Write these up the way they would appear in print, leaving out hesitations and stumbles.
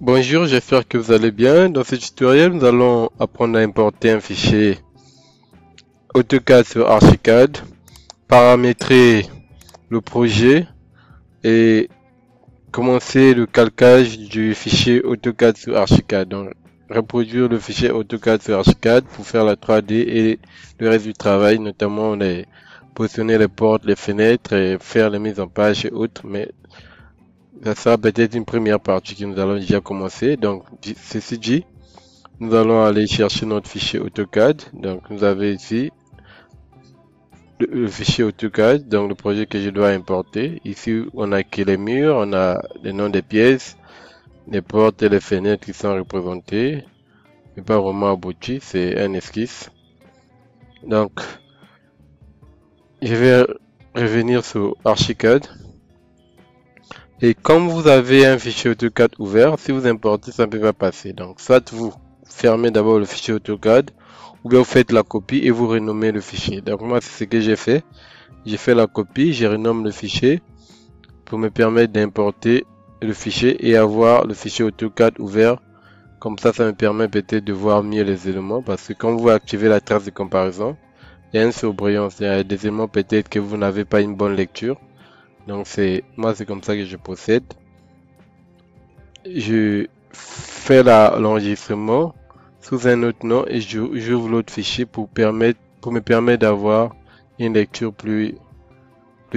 Bonjour, j'espère que vous allez bien. Dans ce tutoriel, nous allons apprendre à importer un fichier AutoCAD sur Archicad, paramétrer le projet et commencer le calcage du fichier AutoCAD sur Archicad. Donc, reproduire le fichier AutoCAD sur Archicad pour faire la 3D et le reste du travail, notamment positionner les portes, les fenêtres et faire les mises en page et autres. Mais ça sera peut-être une première partie que nous allons déjà commencer. Donc, ceci dit, nous allons aller chercher notre fichier AutoCAD. Donc, vous avez ici le fichier AutoCAD, donc le projet que je dois importer. Ici, on a que les murs, on a les noms des pièces, les portes et les fenêtres qui sont représentées. Mais pas vraiment abouti, c'est un esquisse. Donc, je vais revenir sur Archicad. Et comme vous avez un fichier AutoCAD ouvert, si vous importez, ça ne peut pas passer. Donc, soit vous fermez d'abord le fichier AutoCAD, ou bien vous faites la copie et vous renommez le fichier. Donc, moi, c'est ce que j'ai fait. J'ai fait la copie, je renomme le fichier pour me permettre d'importer le fichier et avoir le fichier AutoCAD ouvert. Comme ça me permet peut-être de voir mieux les éléments parce que quand vous activez la trace de comparaison, il y a une surbrillance, il y a des éléments peut-être que vous n'avez pas une bonne lecture. Donc, c'est comme ça que je procède. Je fais l'enregistrement sous un autre nom et j'ouvre l'autre fichier pour me permettre d'avoir une lecture plus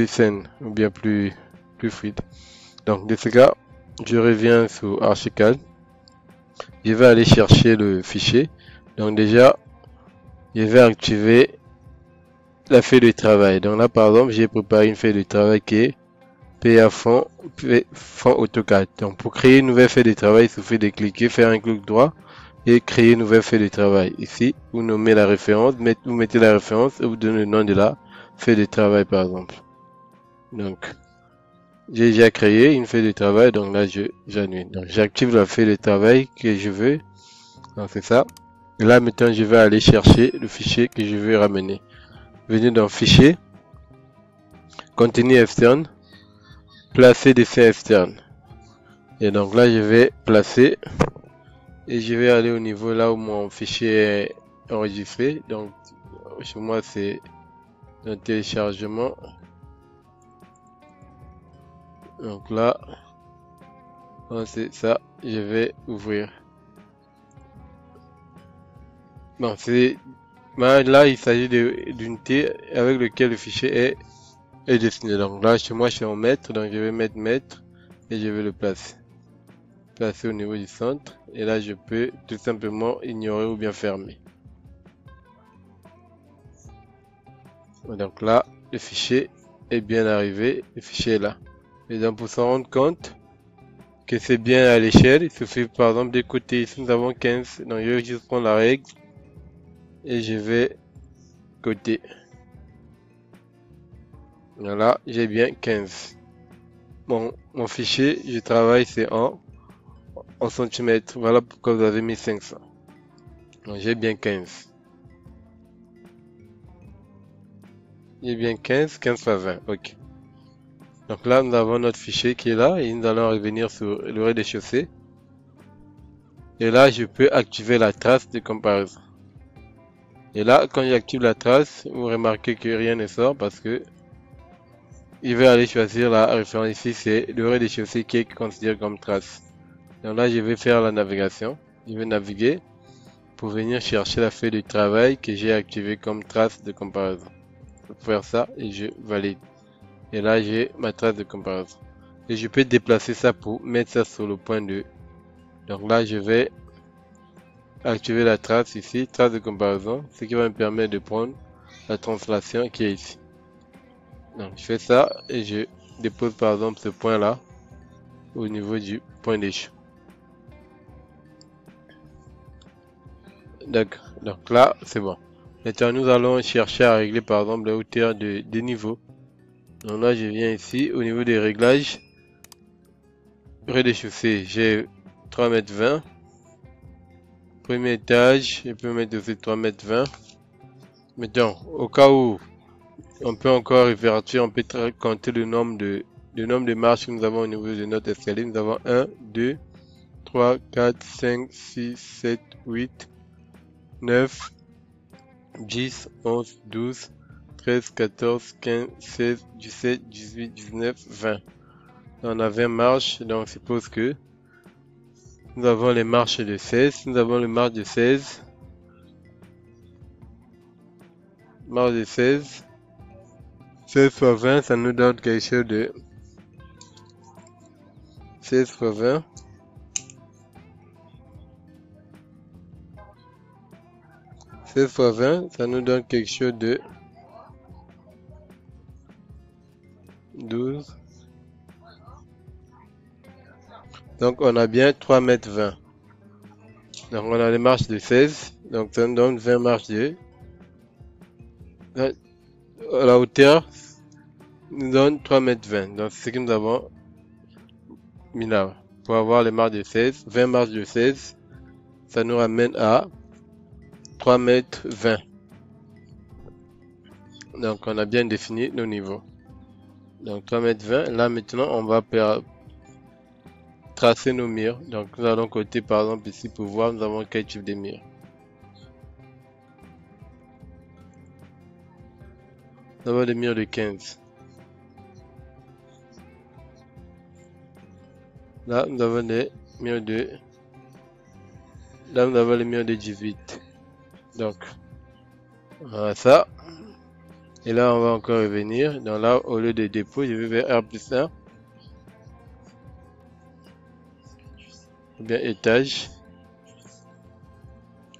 saine ou bien plus fluide. Donc, de ce cas, je reviens sur Archicad. Je vais aller chercher le fichier. Donc, déjà, je vais activer la feuille de travail. Donc là, par exemple, j'ai préparé une feuille de travail qui est PA fond AutoCAD. Donc, pour créer une nouvelle feuille de travail, il suffit de cliquer, faire un clic droit et créer une nouvelle feuille de travail. Ici, vous nommez la référence, vous mettez la référence et vous donnez le nom de la feuille de travail, par exemple. Donc, j'ai déjà créé une feuille de travail, donc là, j'annule. Donc, j'active la feuille de travail que je veux. Donc, c'est ça. Et là, maintenant, je vais aller chercher le fichier que je veux ramener. Venez dans Fichier, Contenu externe, Placer dessin externe. Et donc là, je vais placer et je vais aller au niveau là où mon fichier est enregistré. Donc, chez moi, c'est un téléchargement. Donc là, c'est ça, je vais ouvrir. Bon, là, il s'agit d'unité avec lequel le fichier est destiné. Donc là, chez moi, je suis en mètre, donc je vais mettre mètre et je vais le placer au niveau du centre. Et là, je peux tout simplement ignorer ou bien fermer. Donc là, le fichier est bien arrivé, le fichier est là. Et donc pour s'en rendre compte que c'est bien à l'échelle, il suffit par exemple de côté, ici nous avons 15, donc je vais juste prendre la règle et je vais coter. Voilà, j'ai bien 15. Bon, mon fichier, je travaille, c'est en centimètres. Voilà pourquoi vous avez mis 500. Donc j'ai bien 15. J'ai bien 15, 15 fois 20, ok. Donc là, nous avons notre fichier qui est là et nous allons revenir sur le rez-de-chaussée. Et là, je peux activer la trace de comparaison. Et là, quand j'active la trace, vous remarquez que rien ne sort parce que il va aller choisir la référence. Ici, c'est le rez-de-chaussée qui est considéré comme trace. Donc là, je vais faire la navigation. Je vais naviguer pour venir chercher la feuille de travail que j'ai activée comme trace de comparaison. Je vais faire ça et je valide. Et là, j'ai ma trace de comparaison. Et je peux déplacer ça pour mettre ça sur le point 2. Donc là, je vais activer la trace ici, trace de comparaison, ce qui va me permettre de prendre la translation qui est ici. Donc je fais ça et je dépose par exemple ce point là au niveau du point d'échelle. D'accord, donc là c'est bon. Maintenant nous allons chercher à régler par exemple la hauteur des niveaux. Donc là je viens ici au niveau des réglages. Rez-de-chaussée, j'ai 3,20 m. Premier étage, je peux mettre aussi 3,20 m. Maintenant, au cas où on peut encore vérifier, on peut compter le nombre de marches que nous avons au niveau de notre escalier. Nous avons 1, 2, 3, 4, 5, 6, 7, 8, 9, 10, 11, 12, 13, 14, 15, 16, 17, 18, 19, 20. On a 20 marches, donc on suppose que nous avons les marches de 16. Nous avons les marches de 16. Marche de 16. 16 fois 20, ça nous donne quelque chose de 16 fois 20. 16 fois 20, ça nous donne quelque chose de 12. Donc on a bien 3 mètres 20. Donc on a les marches de 16. Donc ça nous donne 20 marches de... La hauteur nous donne 3 mètres 20. Donc c'est ce que nous avons mis là. Pour avoir les marches de 16. 20 marches de 16. Ça nous ramène à 3 mètres 20. Donc on a bien défini nos niveaux. Donc 3 mètres 20. Là maintenant on va tracer nos murs. Donc nous allons côté par exemple ici pour voir nous avons quel type de mur. Nous avons des murs de 15. Là nous avons des murs de... Là nous avons les murs de 18. Donc voilà ça. Et là on va encore revenir. Donc là au lieu de dépôt je vais vers R plus 1. Ou bien étage.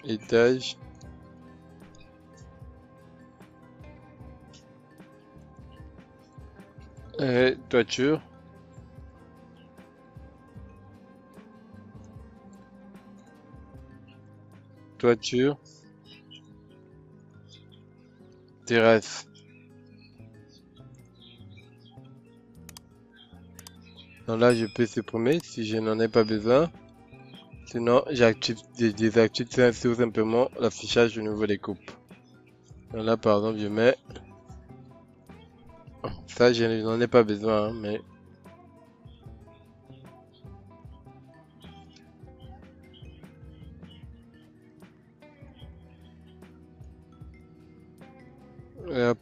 Étage. Toiture. Toiture. Terrasse. Donc là je peux supprimer si je n'en ai pas besoin. Sinon désactive tout simplement l'affichage au niveau des coupes. Donc là par exemple je mets... Ça je n'en ai pas besoin hein, mais...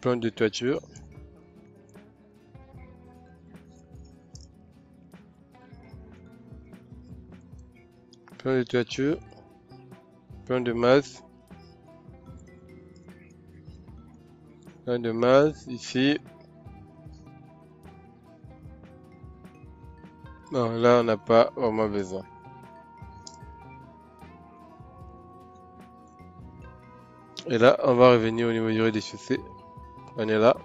plan de toiture. Plan de toiture. Plan de masse. Plan de masse ici. Non, là on n'a pas vraiment besoin. Et là on va revenir au niveau du rez-de-chaussée. On est là.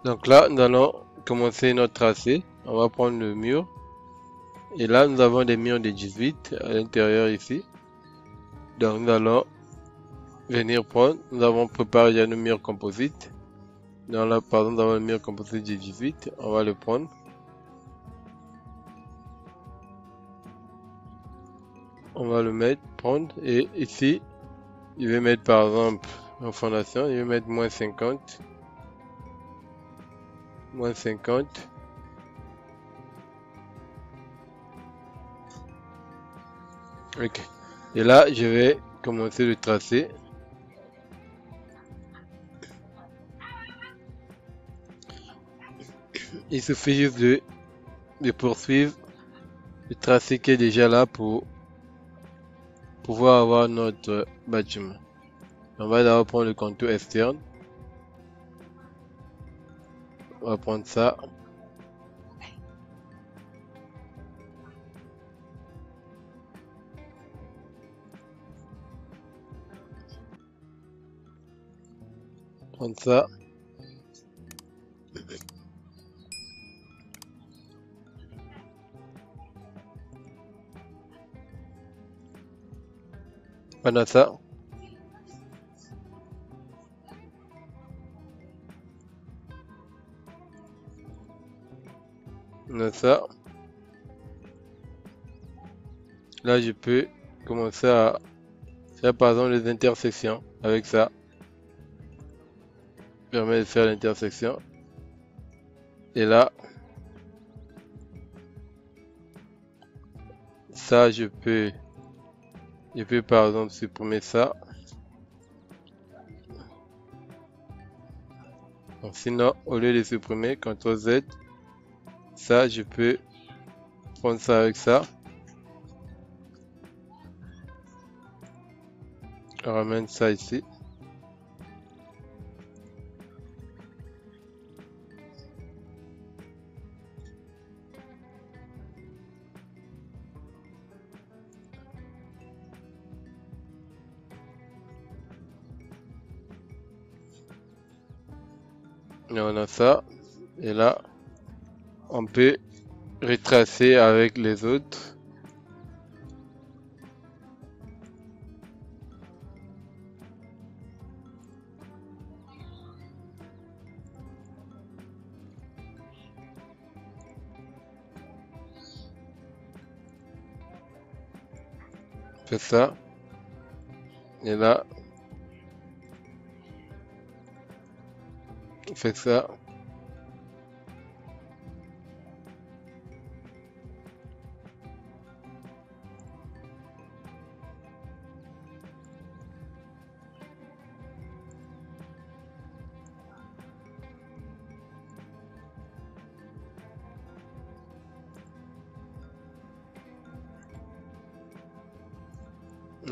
Donc là nous allons commencer notre tracé. On va prendre le mur. Et là nous avons des murs de 18 à l'intérieur ici. Donc nous allons venir prendre. Nous avons préparé déjà nos murs composites. Donc là par exemple nous avons le mur composite de 18. On va le prendre. On va le mettre, prendre, et ici, je vais mettre par exemple en fondation, je vais mettre moins 50. Moins 50. Ok. Et là, je vais commencer le tracé. Il suffit juste de poursuivre le tracé qui est déjà là pour pouvoir avoir notre bâtiment. On va d'abord prendre le contour externe. On va prendre ça. Prendre ça. Prendre ça. Ça. Là, je peux commencer à faire par exemple les intersections avec ça. permet de faire l'intersection. Et là, ça, je peux par exemple supprimer ça. Donc, sinon, au lieu de supprimer, CTRL Z, ça, je peux prendre ça avec ça. Je ramène ça ici. Et on a ça. Et là, on peut retracer avec les autres. Fait ça. Et là, fait ça.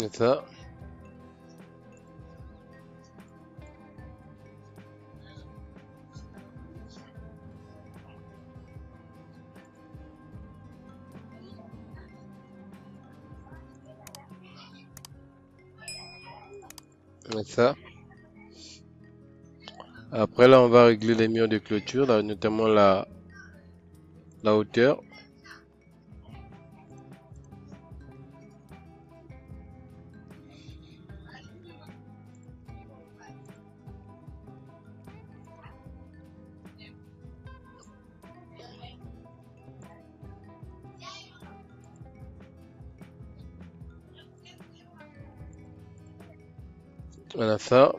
Et ça. Et ça. Après là, on va régler les murs de clôture, là, notamment la hauteur. Voilà ça.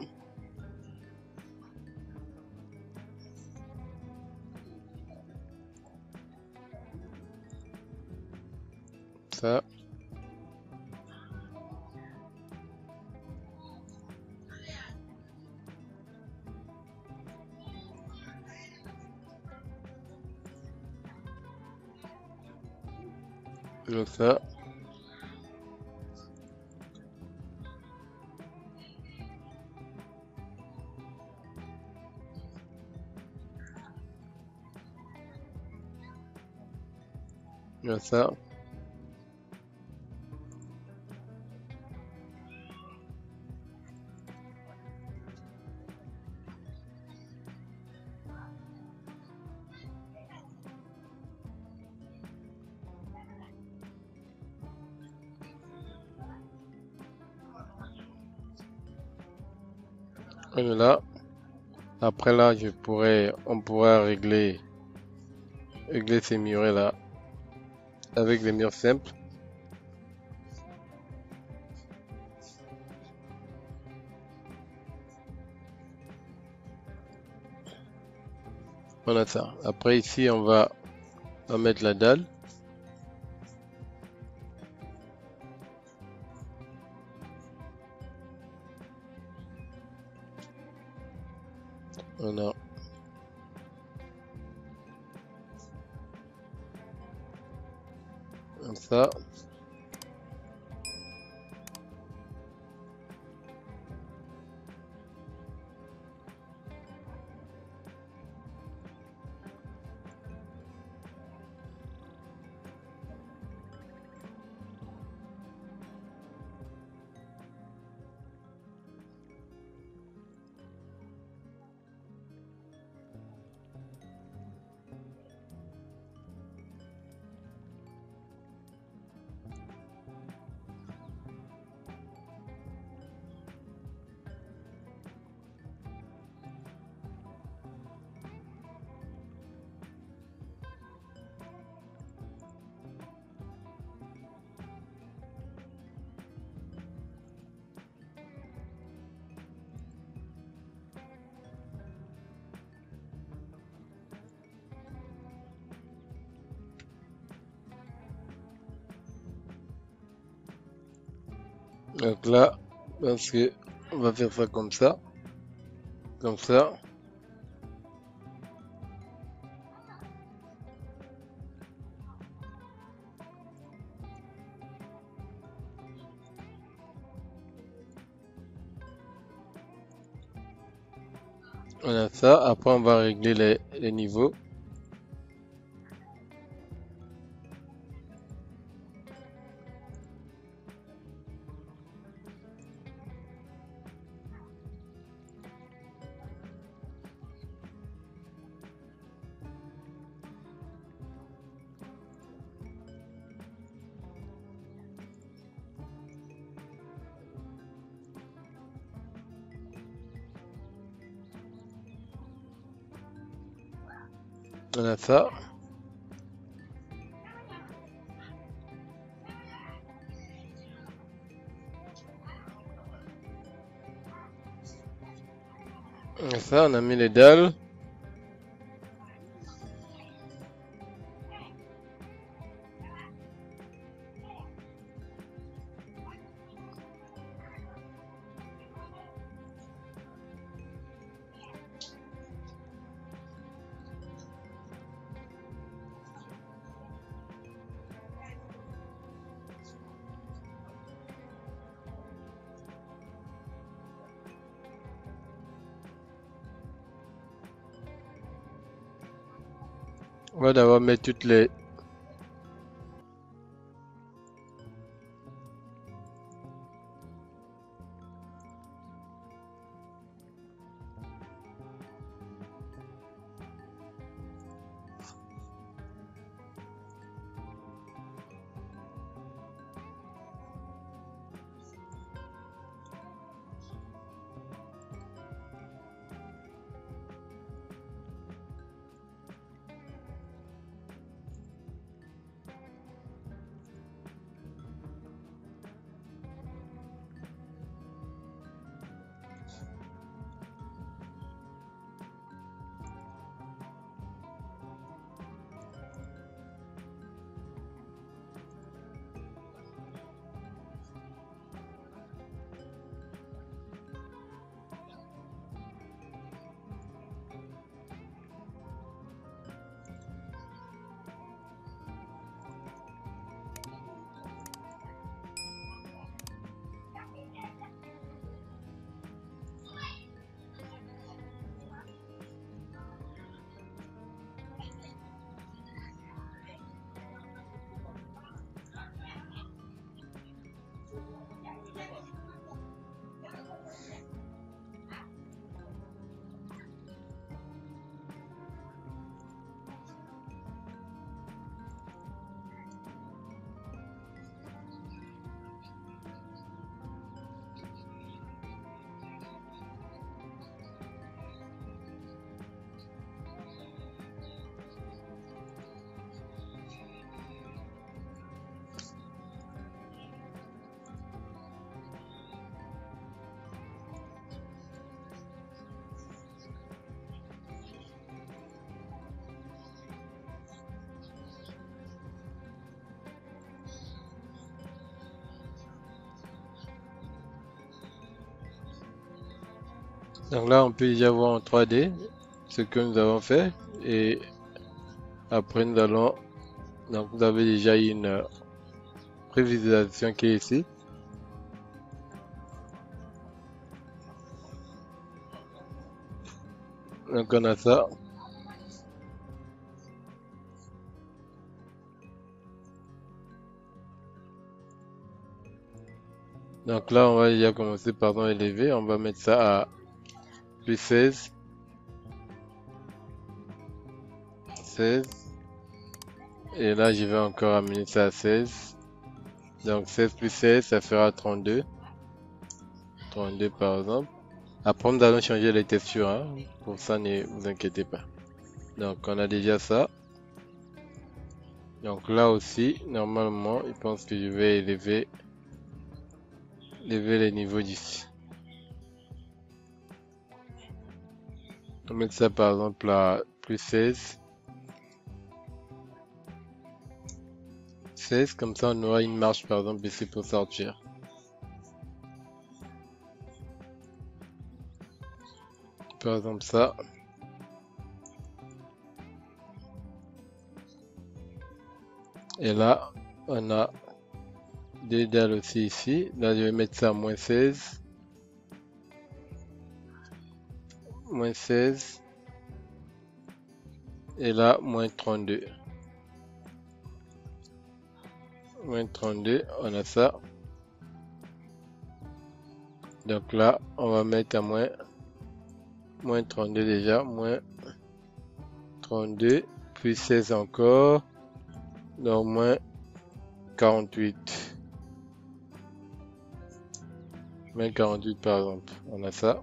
Ça. Donc ça. Donc ça. Et là. Après là, on pourra régler ces murets là avec les murs simples. On a ça. Après ici, on va mettre la dalle. On a ça. Donc là, parce que on va faire ça comme ça, comme ça. On a ça. Après, on va régler les niveaux. On a ça. On a ça, on a mis les dalles. On va d'abord mettre toutes les... Donc là, on peut déjà voir en 3D ce que nous avons fait. Et après, nous allons... Donc vous avez déjà une prévisualisation qui est ici. Donc on a ça. Donc là, on va déjà commencer par élever. On va mettre ça à plus 16. 16. Et là, je vais encore amener ça à 16. Donc 16 plus 16, ça fera 32. 32 par exemple. Après, nous allons changer les textures. Hein. Pour ça, ne vous inquiétez pas. Donc on a déjà ça. Donc là aussi, normalement, je pense que je vais élever les niveaux d'ici. On va mettre ça par exemple à plus 16. 16, comme ça on aura une marche par exemple ici pour sortir. par exemple ça. Et là, on a des dalles aussi ici. Là, je vais mettre ça à moins 16. Moins 16. Et là, moins 32. Moins 32, on a ça. Donc là, on va mettre à moins 32 déjà. Moins 32, puis 16 encore. Donc moins 48. Moins 48 par exemple. On a ça.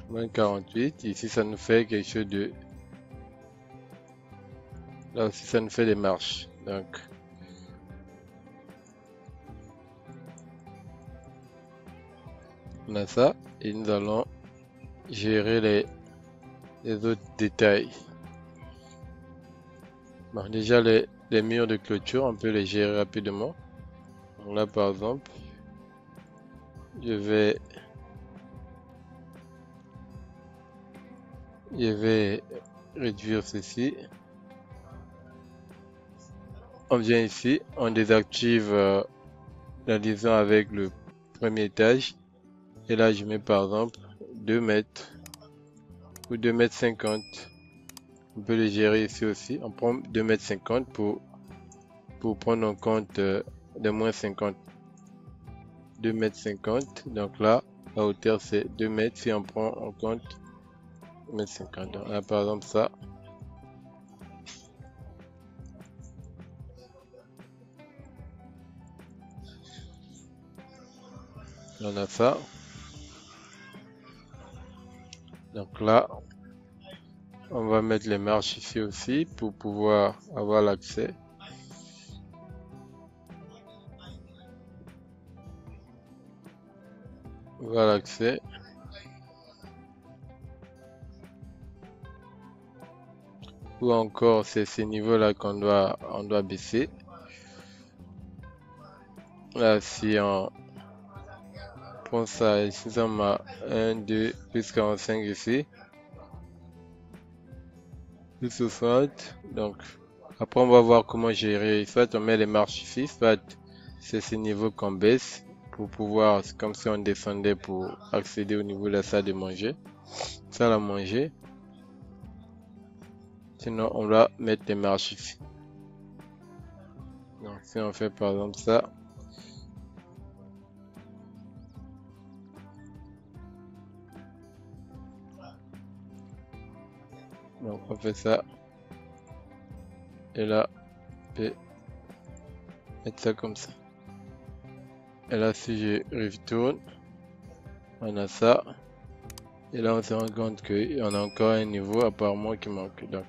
Moins 48. Ici, ça nous fait quelque chose de... Là aussi, ça nous fait des marches. Donc, on a ça. Et nous allons gérer les autres détails. Bon, déjà, les murs de clôture, on peut les gérer rapidement. Donc là, par exemple, je vais réduire ceci. On vient ici, on désactive la liaison avec le premier étage. Et là, je mets par exemple 2 mètres ou 2 mètres 50. On peut les gérer ici aussi. On prend 2 mètres 50 pour prendre en compte de moins 50. 2 mètres 50. Donc là, la hauteur c'est 2 mètres si on prend en compte 2 mètres 50. Donc là, par exemple ça. On a ça. Donc là, on va mettre les marches ici aussi pour pouvoir avoir l'accès. Avoir l'accès. Ou encore, c'est ces niveaux-là on doit baisser. Là, si on prend ça, ici, on a 1, 2, plus 45 ici. Plus 60. Donc, après, on va voir comment gérer. Soit on met les marches ici, soit c'est ces niveaux qu'on baisse pour pouvoir, c'est comme si on descendait pour accéder au niveau de la salle de manger. Salle à manger. Sinon, on va mettre les marches ici. Donc, si on fait par exemple ça. Donc, on fait ça. Et là, on peut mettre ça comme ça. Et là, si je retourne, on a ça. Et là, on se rend compte qu'il y en a encore un niveau apparemment qui manque. Donc,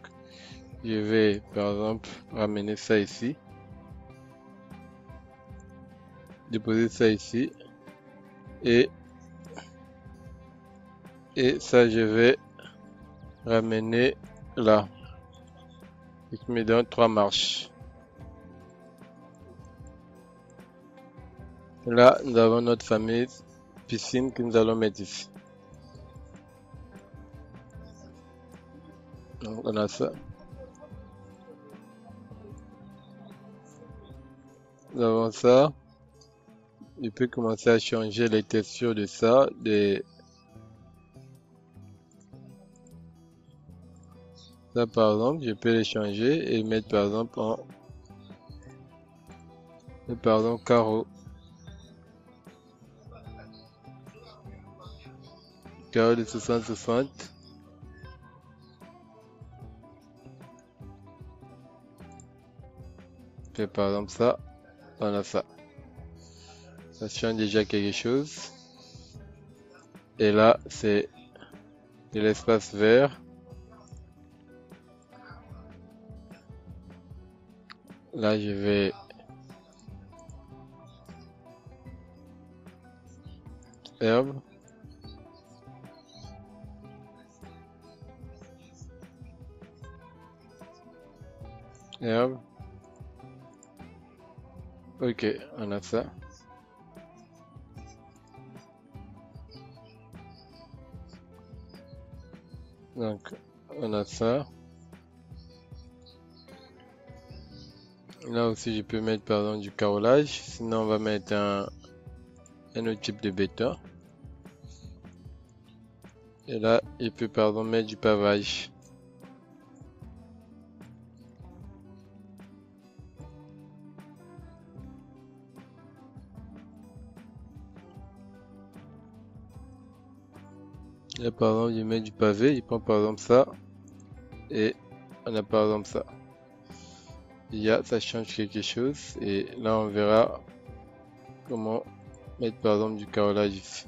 je vais par exemple ramener ça ici. Déposer ça ici. Et ça, je vais ramener là. Et qui me donne 3 marches. Là, nous avons notre fameuse piscine que nous allons mettre ici. Donc, on a ça. Nous avons ça. Je peux commencer à changer les textures de ça. Ça, par exemple, je peux les changer et mettre par exemple en carreau. Carreau de 60-60. Et par exemple ça, on a ça. Ça change déjà quelque chose. Et là, c'est de l'espace vert. Là, je vais herbe. Herbe. Ok, on a ça. Donc, on a ça. Là aussi, je peux mettre par exemple du carrelage. Sinon, on va mettre un autre type de béton. Et là, je peux par exemple mettre du pavage. Là, par exemple, je mets du pavé. Je prends par exemple ça. Et on a par exemple ça. Ça change quelque chose. Et là, on verra comment mettre par exemple du carrelage ici.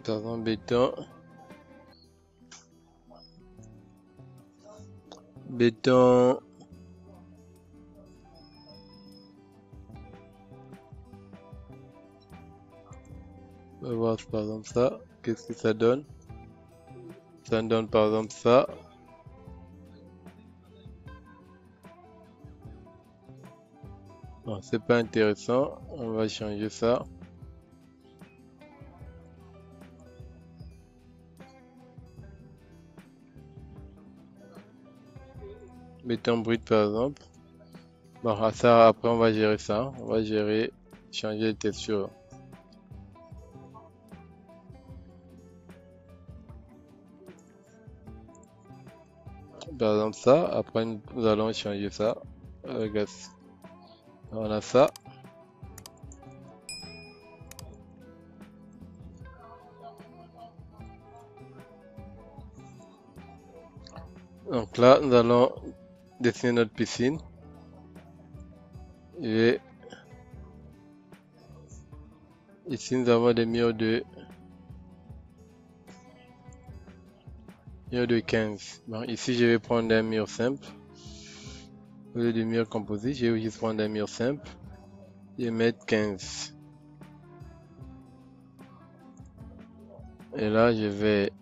Par exemple, béton. Béton. On va voir par exemple ça. Qu'est-ce que ça donne? Ça donne par exemple ça. Bon, c'est pas intéressant. On va changer ça. Béton brut par exemple. Bon, ça après on va gérer ça. On va gérer, changer les textures. Par exemple ça. Après nous allons changer ça. Regarde. On a ça. Donc là, nous allons dessiner notre piscine. Et ici, nous avons des murs de 15. Bon, ici, je vais prendre un mur simple. Au lieu du mur composite, je vais juste prendre un mur simple et mettre 15. Et là, je vais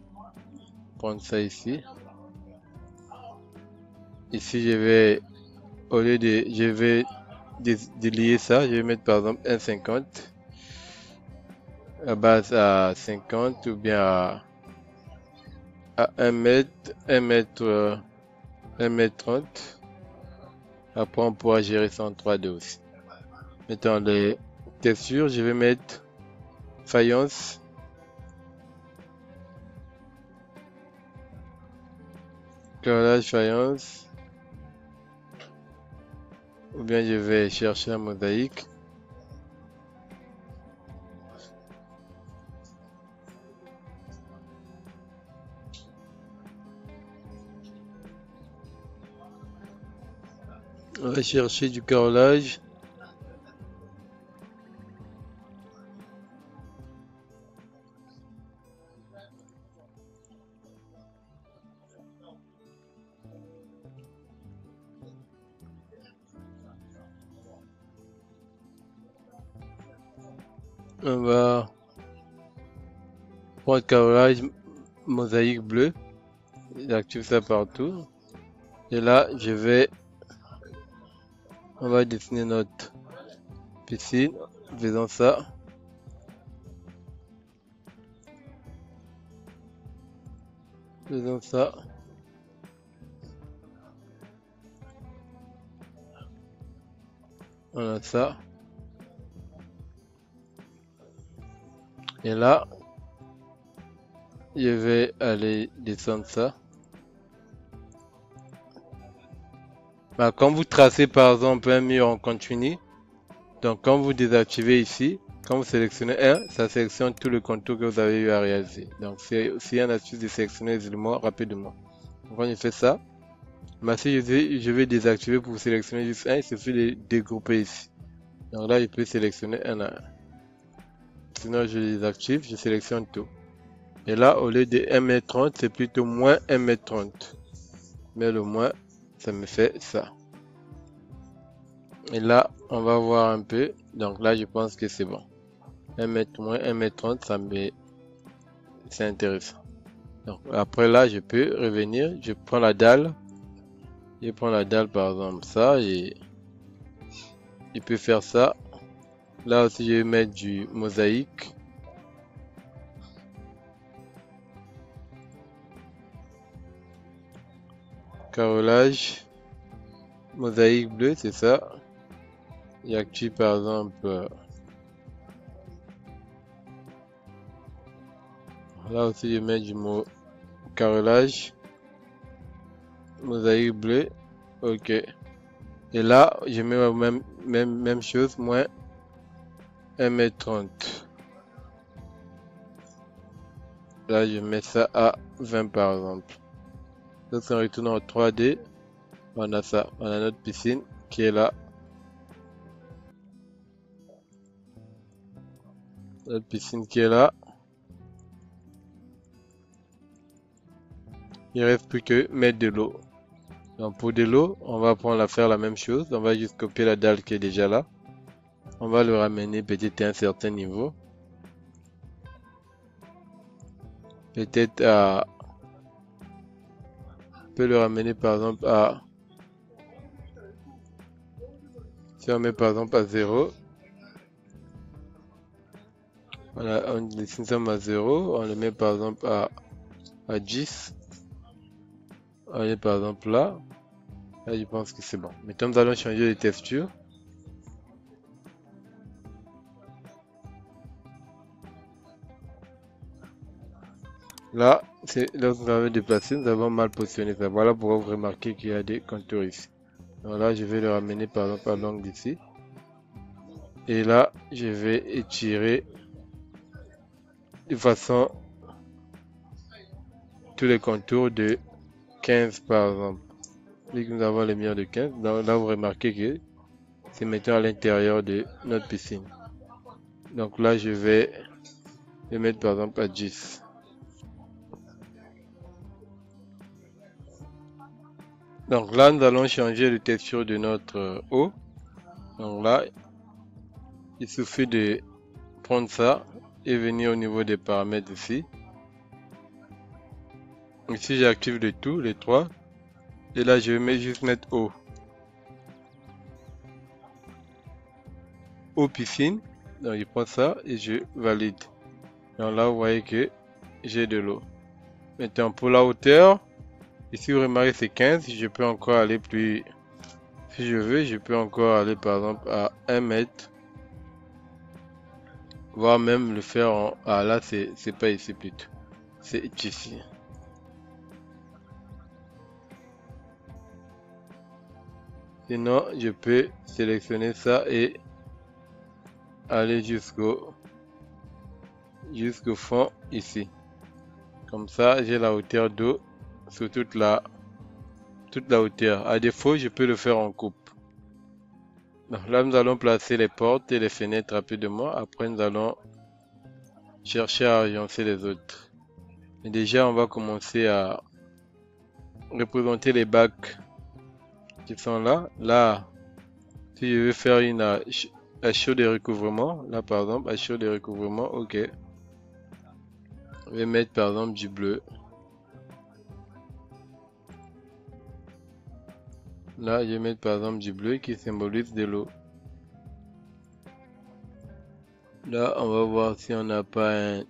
prendre ça ici. Ici, je vais, au lieu de, je vais délier ça, je vais mettre par exemple 1,50 à base à 50 ou bien à 1 mètre, 1 mètre, 1 mètre 30. Après, on pourra gérer ça en 3D aussi. Maintenant, les textures, je vais mettre faïence. Carrelage faïence. Ou bien je vais chercher la mosaïque. On va chercher du carrelage. On va prendre carrelage mosaïque bleu. J'active ça partout. Et là, on va dessiner notre piscine. Faisons ça. Faisons ça. On a ça. Et là, je vais aller descendre ça. Bah, quand vous tracez par exemple un mur en continu, donc quand vous désactivez ici, quand vous sélectionnez un, ça sélectionne tout le contour que vous avez eu à réaliser. Donc c'est aussi une astuce de sélectionner les éléments rapidement. Donc, quand je fais ça, bah, si je vais désactiver pour sélectionner juste un, il suffit de dégrouper ici. Donc là, je peux sélectionner un à un. Sinon, je désactive, je sélectionne tout. Et là, au lieu de 1,30 m, c'est plutôt moins 1,30 m. Mais le moins, ça me fait ça. Et là, on va voir un peu. Donc là, je pense que c'est bon. 1 mètre moins 1,30 m, c'est intéressant. Donc après là, je peux revenir. Je prends la dalle. Je prends la dalle par exemple ça et il peut faire ça. Là aussi je vais mettre du mosaïque. Carrelage. Mosaïque bleu, c'est ça. J'active par exemple. Là aussi je mets du carrelage. Mosaïque bleu. Ok. Et là, je mets la même chose, moins 1,30 m. Là, je mets ça à 20 par exemple. Donc, si on retourne en 3D, on a ça. On a notre piscine qui est là. Notre piscine qui est là. Il reste plus que mettre de l'eau. Donc, pour de l'eau, on va prendre à faire la même chose. On va juste copier la dalle qui est déjà là. On va le ramener peut-être à un certain niveau. Peut-être à... On peut le ramener par exemple à... Si on met par exemple à 0. On dessine ça à 0. On le met par exemple à 10. On est par exemple là. Là, je pense que c'est bon. Maintenant, nous allons changer de texture. Là, c'est là où nous avons déplacé, nous avons mal positionné ça. Voilà pourquoi vous remarquez qu'il y a des contours ici. Donc là, je vais le ramener par exemple à l'angle d'ici. Et là, je vais étirer de façon tous les contours de 15 par exemple. Vu que nous avons les murs de 15, là vous remarquez que c'est maintenant à l'intérieur de notre piscine. Donc là, je vais le mettre par exemple à 10. Donc là, nous allons changer de texture de notre eau. Donc là, il suffit de prendre ça et venir au niveau des paramètres ici. Ici, j'active le tout, les trois. Et là, je vais juste mettre eau. Eau piscine. Donc, je prends ça et je valide. Donc là, vous voyez que j'ai de l'eau. Maintenant, pour la hauteur, ici, vous remarquez, c'est 15. Je peux encore aller plus... Si je veux, je peux encore aller, par exemple, à 1 mètre. Voire même le faire en... Ah, là, c'est pas ici plutôt. C'est ici. Sinon, je peux sélectionner ça et aller jusqu'au fond ici. Comme ça, j'ai la hauteur d'eau sur toute la hauteur. À défaut, je peux le faire en coupe. Donc là, nous allons placer les portes et les fenêtres rapidement. Après, nous allons chercher à agencer les autres. Et déjà, on va commencer à représenter les bacs qui sont là. Là, si je veux faire une hachure de recouvrement, là par exemple, hachure de recouvrement, ok. Je vais mettre par exemple du bleu. Là, je vais mettre par exemple du bleu qui symbolise de l'eau. Là, on va voir si on n'a pas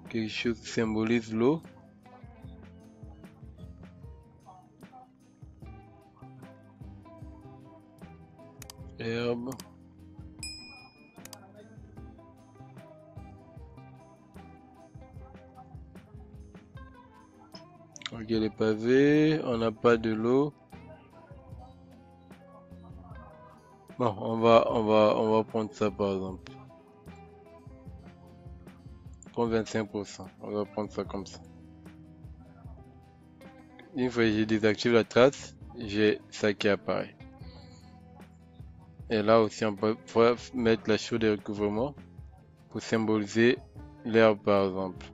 quelque chose qui symbolise l'eau. Herbe. Ok, les pavés, on n'a pas de l'eau. Bon, on va prendre ça par exemple. Prends 25%. On va prendre ça comme ça. Une fois que je désactive la trace, j'ai ça qui apparaît. Et là aussi, on peut mettre la chaux de recouvrement pour symboliser l'herbe par exemple.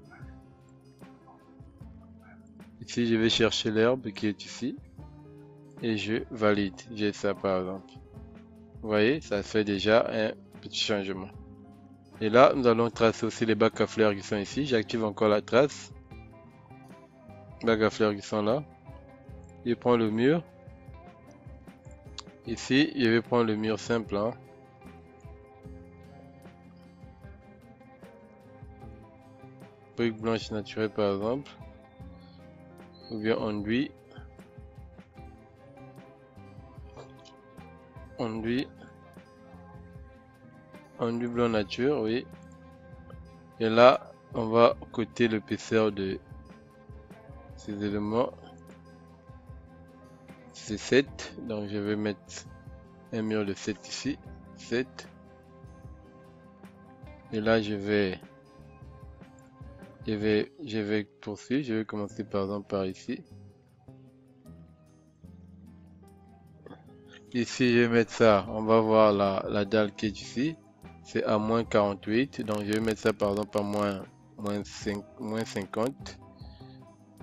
Ici, je vais chercher l'herbe qui est ici et je valide. J'ai ça par exemple. Vous voyez, ça fait déjà un petit changement. Et là, nous allons tracer aussi les bacs à fleurs qui sont ici. J'active encore la trace. Bacs à fleurs qui sont là. Je prends le mur Ici, je vais prendre le mur simple, hein. Brique blanche naturelle par exemple. Ou bien enduit. Enduit blanc nature, oui. Et là, on va coter l'épaisseur de ces éléments. C'est 7. Donc je vais mettre un mur de 7 ici. 7. Et là, je vais poursuivre. Je vais commencer par exemple par ici. Ici, je vais mettre ça. On va voir la dalle qui est ici. C'est à moins 48. Donc, je vais mettre ça par exemple à moins 50.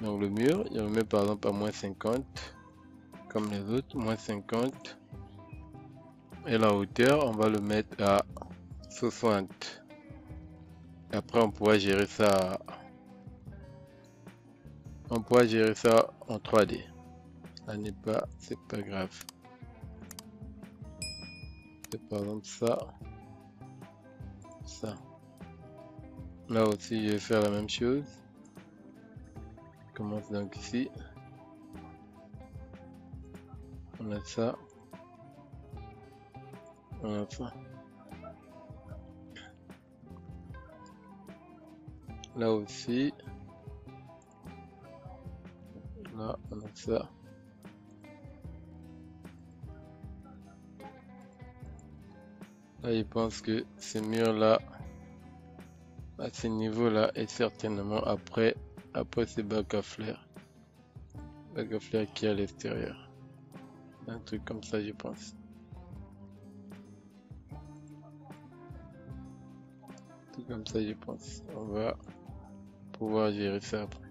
Donc, le mur, je le mets par exemple à moins 50. Comme les autres, moins 50. Et la hauteur, on va le mettre à 60. Après, on pourra gérer ça. On pourra gérer ça en 3D. Ça n'est pas, c'est pas grave. C'est par exemple ça. Ça. Là aussi, je vais faire la même chose. Je commence donc ici. On a ça. On a ça. Là aussi. Là, on a ça. Là, je pense que ce mur-là, à ce niveau-là, est certainement après ce bac à fleurs. Bac à fleurs qui est à l'extérieur. Un truc comme ça, je pense. Un truc comme ça, je pense. On va pouvoir gérer ça après.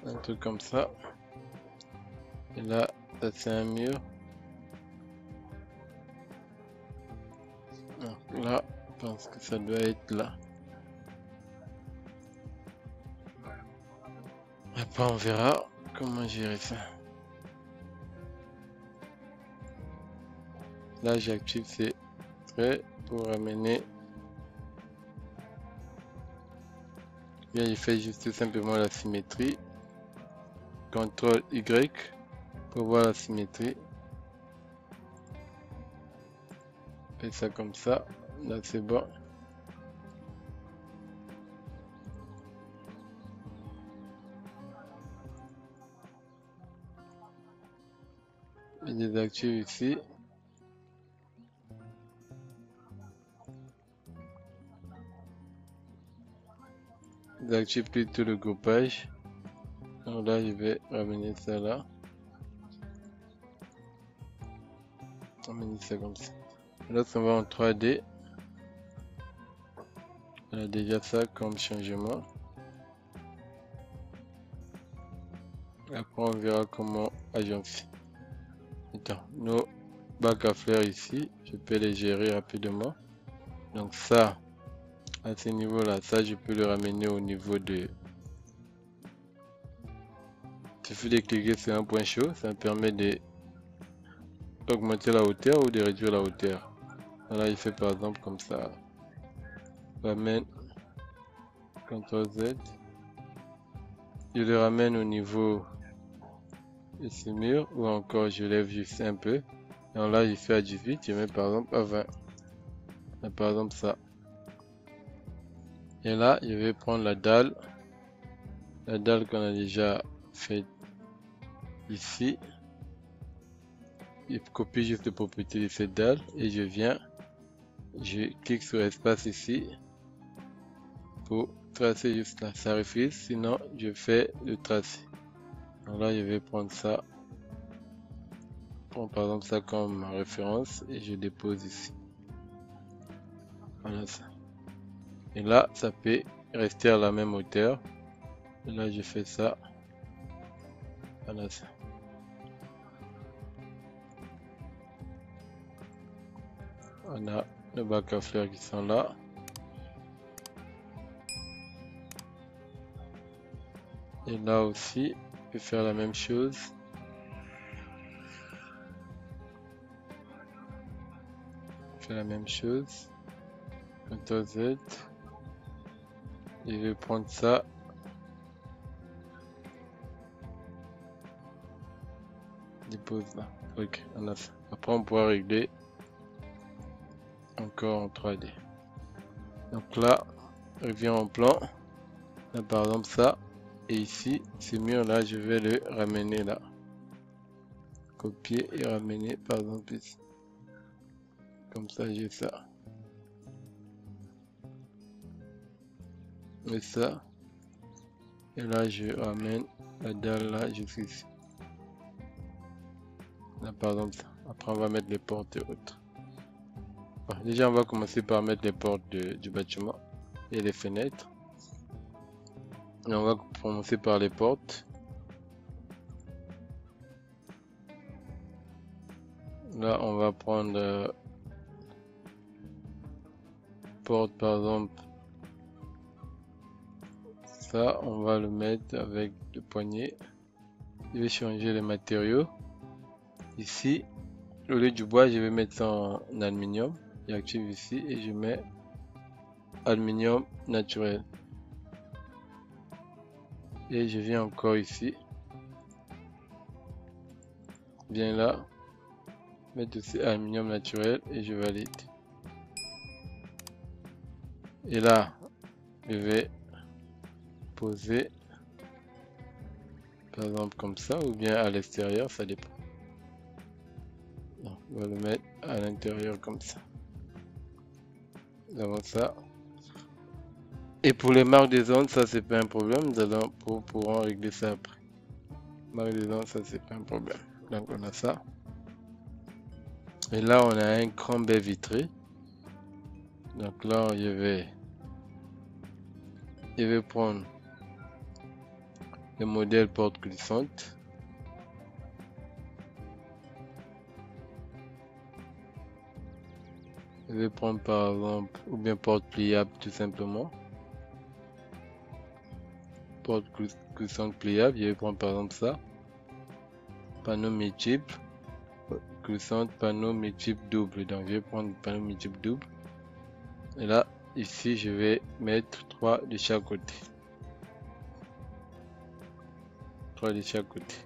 Un truc comme ça. Et là, ça c'est un mur. Donc là, je pense que ça doit être là. Après, on verra comment gérer ça. Là, j'active ces traits pour ramener. Bien, il fait juste simplement la symétrie. CTRL Y pour voir la symétrie. Et ça comme ça. Là, c'est bon. Je désactive ici. J'active plutôt le groupage. Donc là, je vais ramener ça là. Ramener ça comme ça. Là, on va en 3D. On a déjà ça comme changement. Après, on verra comment agencer. Attends, nos bacs à fleurs ici, je peux les gérer rapidement. Donc ça, à ce niveau-là, ça, je peux le ramener au niveau de... Il suffit de cliquer sur un point chaud, ça me permet d'augmenter la hauteur ou de réduire la hauteur. Voilà, il fait par exemple comme ça. Ramène, CTRL Z. Je le ramène au niveau de ce mur, ou encore je lève juste un peu. Donc là, je fais à 18, je mets par exemple à 20. Et par exemple ça. Et là, je vais prendre la dalle qu'on a déjà fait ici. Je copie juste les propriétés de cette dalle et je viens, je clique sur espace ici pour tracer juste là. Ça refuse, sinon je fais le tracé. Donc là, je vais prendre ça, prends par exemple ça comme référence et je dépose ici. Voilà ça. Et là, ça peut rester à la même hauteur. Et là, je fais ça. Voilà ça. On a le bac à fleurs qui sont là. Et là aussi, je vais faire la même chose. Je fais la même chose. CTRL Z. Et je vais prendre ça. Dépose là. Ok, on a ça. Après, on pourra régler encore en 3D. Donc là, revient en plan. Là, par exemple, ça. Et ici, ce mur là, je vais le ramener là. Copier et ramener par exemple ici. Comme ça, j'ai ça. Et ça. Et là, je ramène la dalle là jusqu'ici. Là, par exemple, ça. Après, on va mettre les portes et autres. Bon, déjà, on va commencer par mettre les portes du bâtiment et les fenêtres. Et on va commencer par les portes. Là, on va prendre porte par exemple. Ça, on va le mettre avec le poignet. Je vais changer les matériaux. Ici, au lieu du bois, je vais mettre ça en aluminium. J'active ici et je mets aluminium naturel. Et je viens encore ici. Viens là. Mettre aussi aluminium naturel et je valide. Et là, je vais poser par exemple comme ça ou bien à l'extérieur, ça dépend. On va le mettre à l'intérieur comme ça. Nous avons ça. Et pour les marques des zones, ça c'est pas un problème. Nous allons pourrons régler ça après. Marque des zones, ça c'est pas un problème. Donc on a ça. Et là on a un grand baie vitré. Donc là je vais prendre le modèle porte glissante. Je vais prendre par exemple, ou bien porte pliable tout simplement. Porte glissante pliable, je vais prendre par exemple ça. Panneau multiple, glissante, panneau multiple double. Donc je vais prendre le panneau multiple double. Et là, ici, je vais mettre 3 de chaque côté. 3 de chaque côté.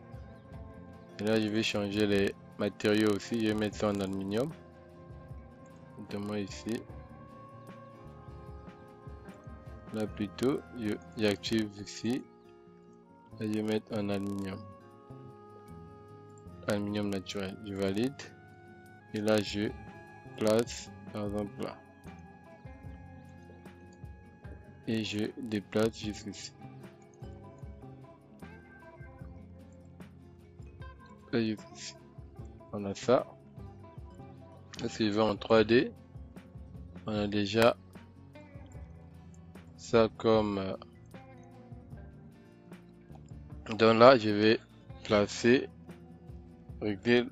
Et là, je vais changer les matériaux aussi. Je vais mettre ça en aluminium. Notamment ici. Là plutôt, j'active ici. Là, je vais mettre en aluminium. Aluminium naturel. Je valide. Et là, je place, par exemple là. Et je déplace jusqu'ici. Là, jusqu'ici. On a ça. Là, si je vais en 3D, on a déjà ça comme donc là je vais placer, régler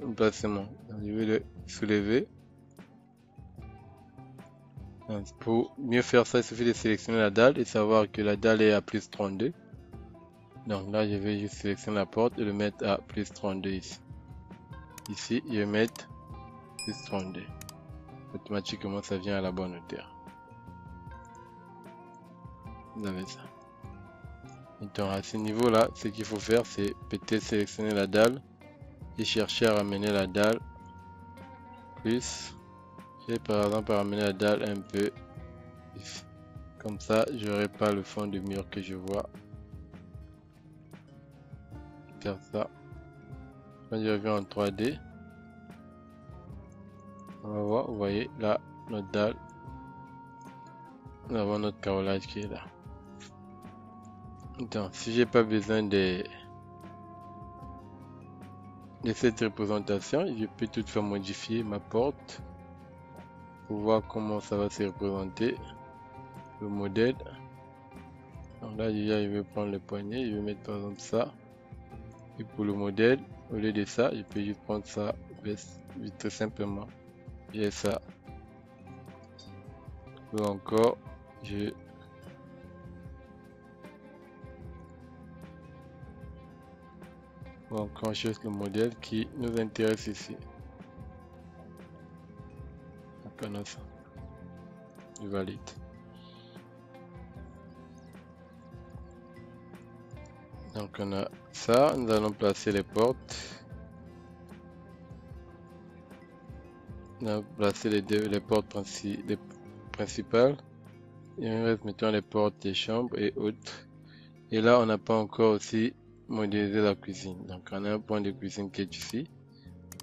le placement. Donc, je vais le soulever. Donc, pour mieux faire ça, il suffit de sélectionner la dalle et savoir que la dalle est à plus 32. Donc là je vais juste sélectionner la porte et le mettre à plus 32 ici. Ici je vais mettre plus 32. Automatiquement ça vient à la bonne hauteur. Vous avez ça. Donc à ce niveau là, ce qu'il faut faire c'est peut-être sélectionner la dalle et chercher à ramener la dalle plus. Je vais par exemple ramener la dalle un peu ici. Comme ça j'aurai pas le fond du mur que je vois. Faire ça. Quand je reviens en 3D, on va voir, vous voyez là notre dalle. Nous avons notre carrelage qui est là. Donc si j'ai pas besoin de cette représentation, je peux toutefois modifier ma porte pour voir comment ça va se représenter le modèle. Donc là déjà je vais prendre le poignet, je vais mettre par exemple ça. Et pour le modèle, au lieu de ça, je peux juste prendre ça vite simplement. J'ai ça. Ou encore, Donc on cherche le modèle qui nous intéresse ici. Donc on a ça. Je valide. Donc on a ça, nous allons placer les portes. On a placé les portes principales. Il me reste maintenant les portes des chambres et autres. Et là on n'a pas encore aussi modélisé la cuisine. Donc on a un point de cuisine qui est ici.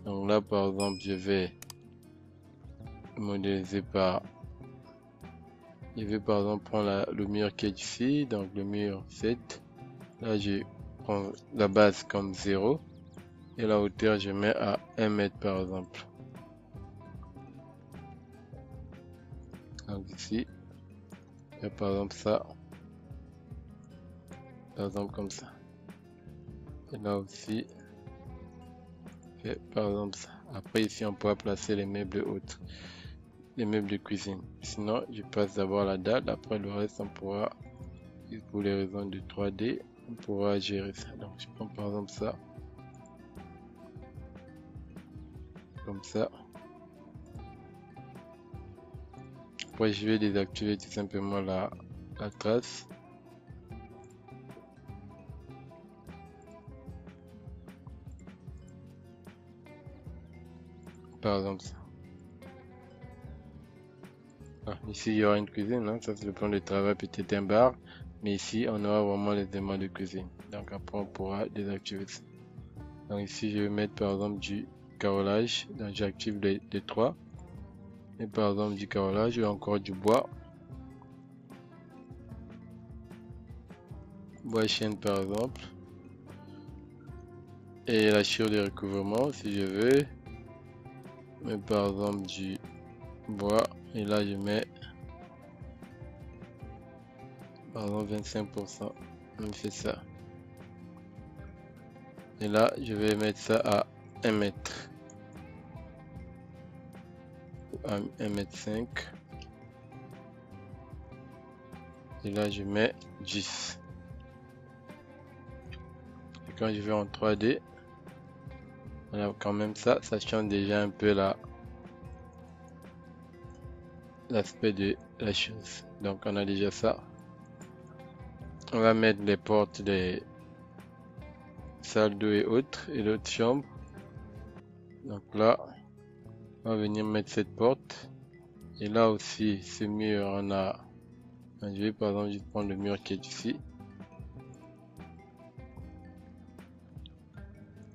Donc là par exemple je vais modéliser par... Je vais par exemple prendre le mur qui est ici. Donc le mur 7. Là je prends la base comme 0. Et la hauteur je mets à 1 mètre par exemple. Donc ici, il y a par exemple ça. Par exemple comme ça. Et là aussi, et par exemple ça. Après ici on pourra placer les meubles autres. Les meubles de cuisine. Sinon je passe d'abord la dalle. Après le reste on pourra, pour les raisons de 3D, on pourra gérer ça. Donc je prends par exemple ça. Comme ça. Après je vais désactiver tout simplement la trace. Par exemple ça. Ah, ici il y aura une cuisine, hein? Ça c'est le plan de travail, peut-être un bar. Mais ici on aura vraiment les éléments de cuisine. Donc après on pourra désactiver ça. Donc ici je vais mettre par exemple du carrelage. Donc j'active les 3. Et par exemple du carrelage et encore du bois. Bois chêne par exemple. Et la chure de recouvrement si je veux. Mais par exemple du bois. Et là je mets par exemple 25%. On fait ça. Et là je vais mettre ça à 1 mètre. À 1 mètre 5. Et là je mets 10. Et quand je vais en 3D, voilà, quand même ça change déjà un peu l'aspect de la chose. Donc on a déjà ça. On va mettre les portes des salles d'eau et autres et l'autre chambre. Donc là, on va venir mettre cette porte. Et là aussi, ce mur, on a... Je vais par exemple juste prendre le mur qui est ici.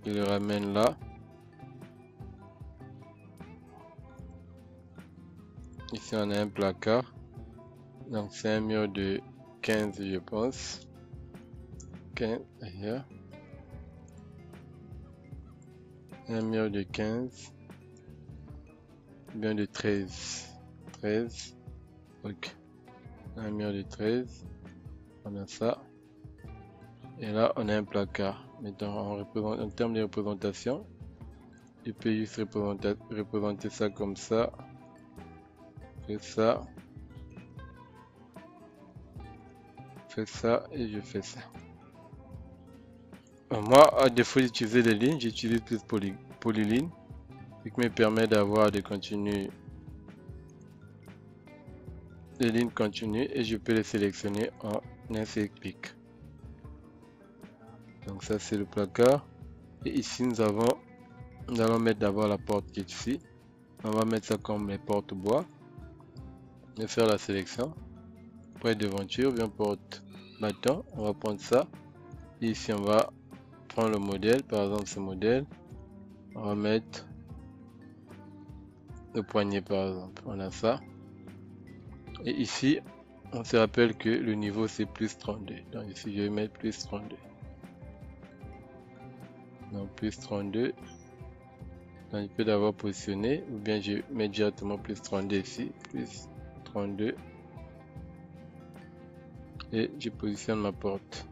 Je le ramène là. Ici, on a un placard. Donc c'est un mur de 15, je pense. 15, ailleurs. Un mur de 15. Bien de 13. 13. Ok. Un mur de 13. On a ça. Et là, on a un placard. Maintenant, en termes de représentation, je peux juste représenter ça comme ça. Fais ça. Fais ça et je fais ça. Moi, à défaut d'utiliser les lignes, j'utilise plus polyline. Ce qui me permet d'avoir des continues. Des lignes continues et je peux les sélectionner en un seul clic. Donc ça c'est le placard. Et ici nous allons mettre d'abord la porte qui est ici. On va mettre ça comme les portes bois. Et faire la sélection. Après devanture, bien porte bâton. On va prendre ça. Et ici on va prendre le modèle. Par exemple ce modèle. On va mettre le poignet par exemple. On a ça. Et ici on se rappelle que le niveau c'est plus 32. Donc ici je vais mettre plus 32. Donc plus 32. Donc je peux d'avoir positionné ou bien je mets directement plus 32 ici, plus 32 et je positionne ma porte.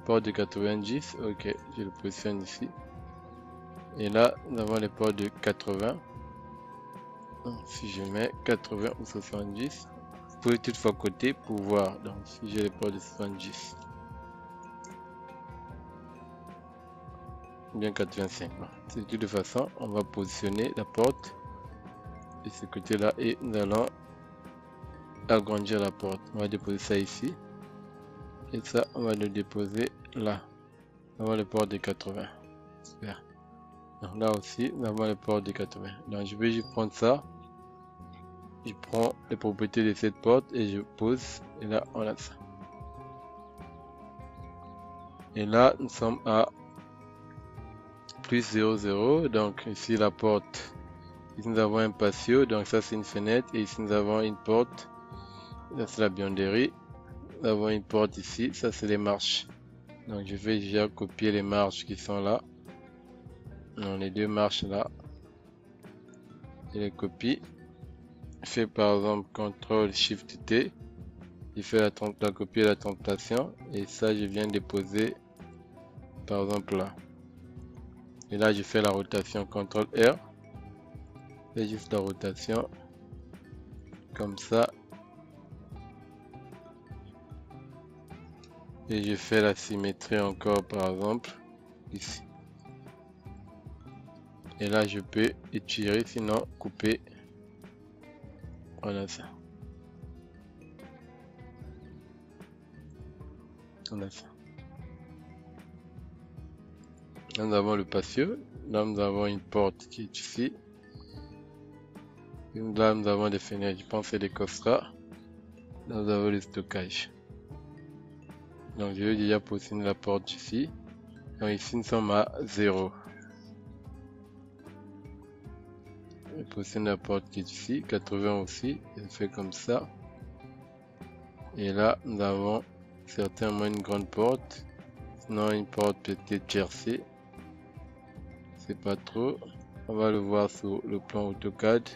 Porte de 90, ok, je le positionne ici. Et là nous avons les portes de 80. Donc, si je mets 80 ou 70, vous pouvez toutefois côté pour voir. Donc si j'ai les portes de 70. bien 85. De toute façon, on va positionner la porte de ce côté-là et nous allons agrandir la porte. On va déposer ça ici. Et ça, on va le déposer là. Nous avons le port de 80. Super. Donc là aussi, nous avons le port de 80. Donc je vais juste prendre ça. Je prends les propriétés de cette porte et je pose. Et là, on a ça. Et là, nous sommes à plus 0,0. Donc ici, la porte. Ici, nous avons un patio. Donc ça, c'est une fenêtre. Et ici, nous avons une porte. Là, c'est la buanderie. Nous avons une porte ici. Ça, c'est les marches. Donc je vais déjà copier les marches qui sont là. Non, les deux marches là. Je les copie. Je fais par exemple CTRL SHIFT T. Je fais la copie et la tentation. Et ça, je viens déposer par exemple là. Et là, je fais la rotation CTRL R. Je fais juste la rotation. Comme ça. Et je fais la symétrie encore par exemple ici. Et là je peux étirer, sinon couper. Voilà ça. Voilà ça. Là nous avons le patio. Là nous avons une porte qui est ici. Et là nous avons des fenêtres. Je pense que c'est des coffres. Là nous avons le stockage. Donc je vais déjà positionner la porte ici. Donc ici nous sommes à 0. Je positionne la porte qui est ici, 80 aussi. Je fais comme ça. Et là nous avons certainement une grande porte. Sinon une porte peut-être tiercée. C'est pas trop. On va le voir sur le plan AutoCAD.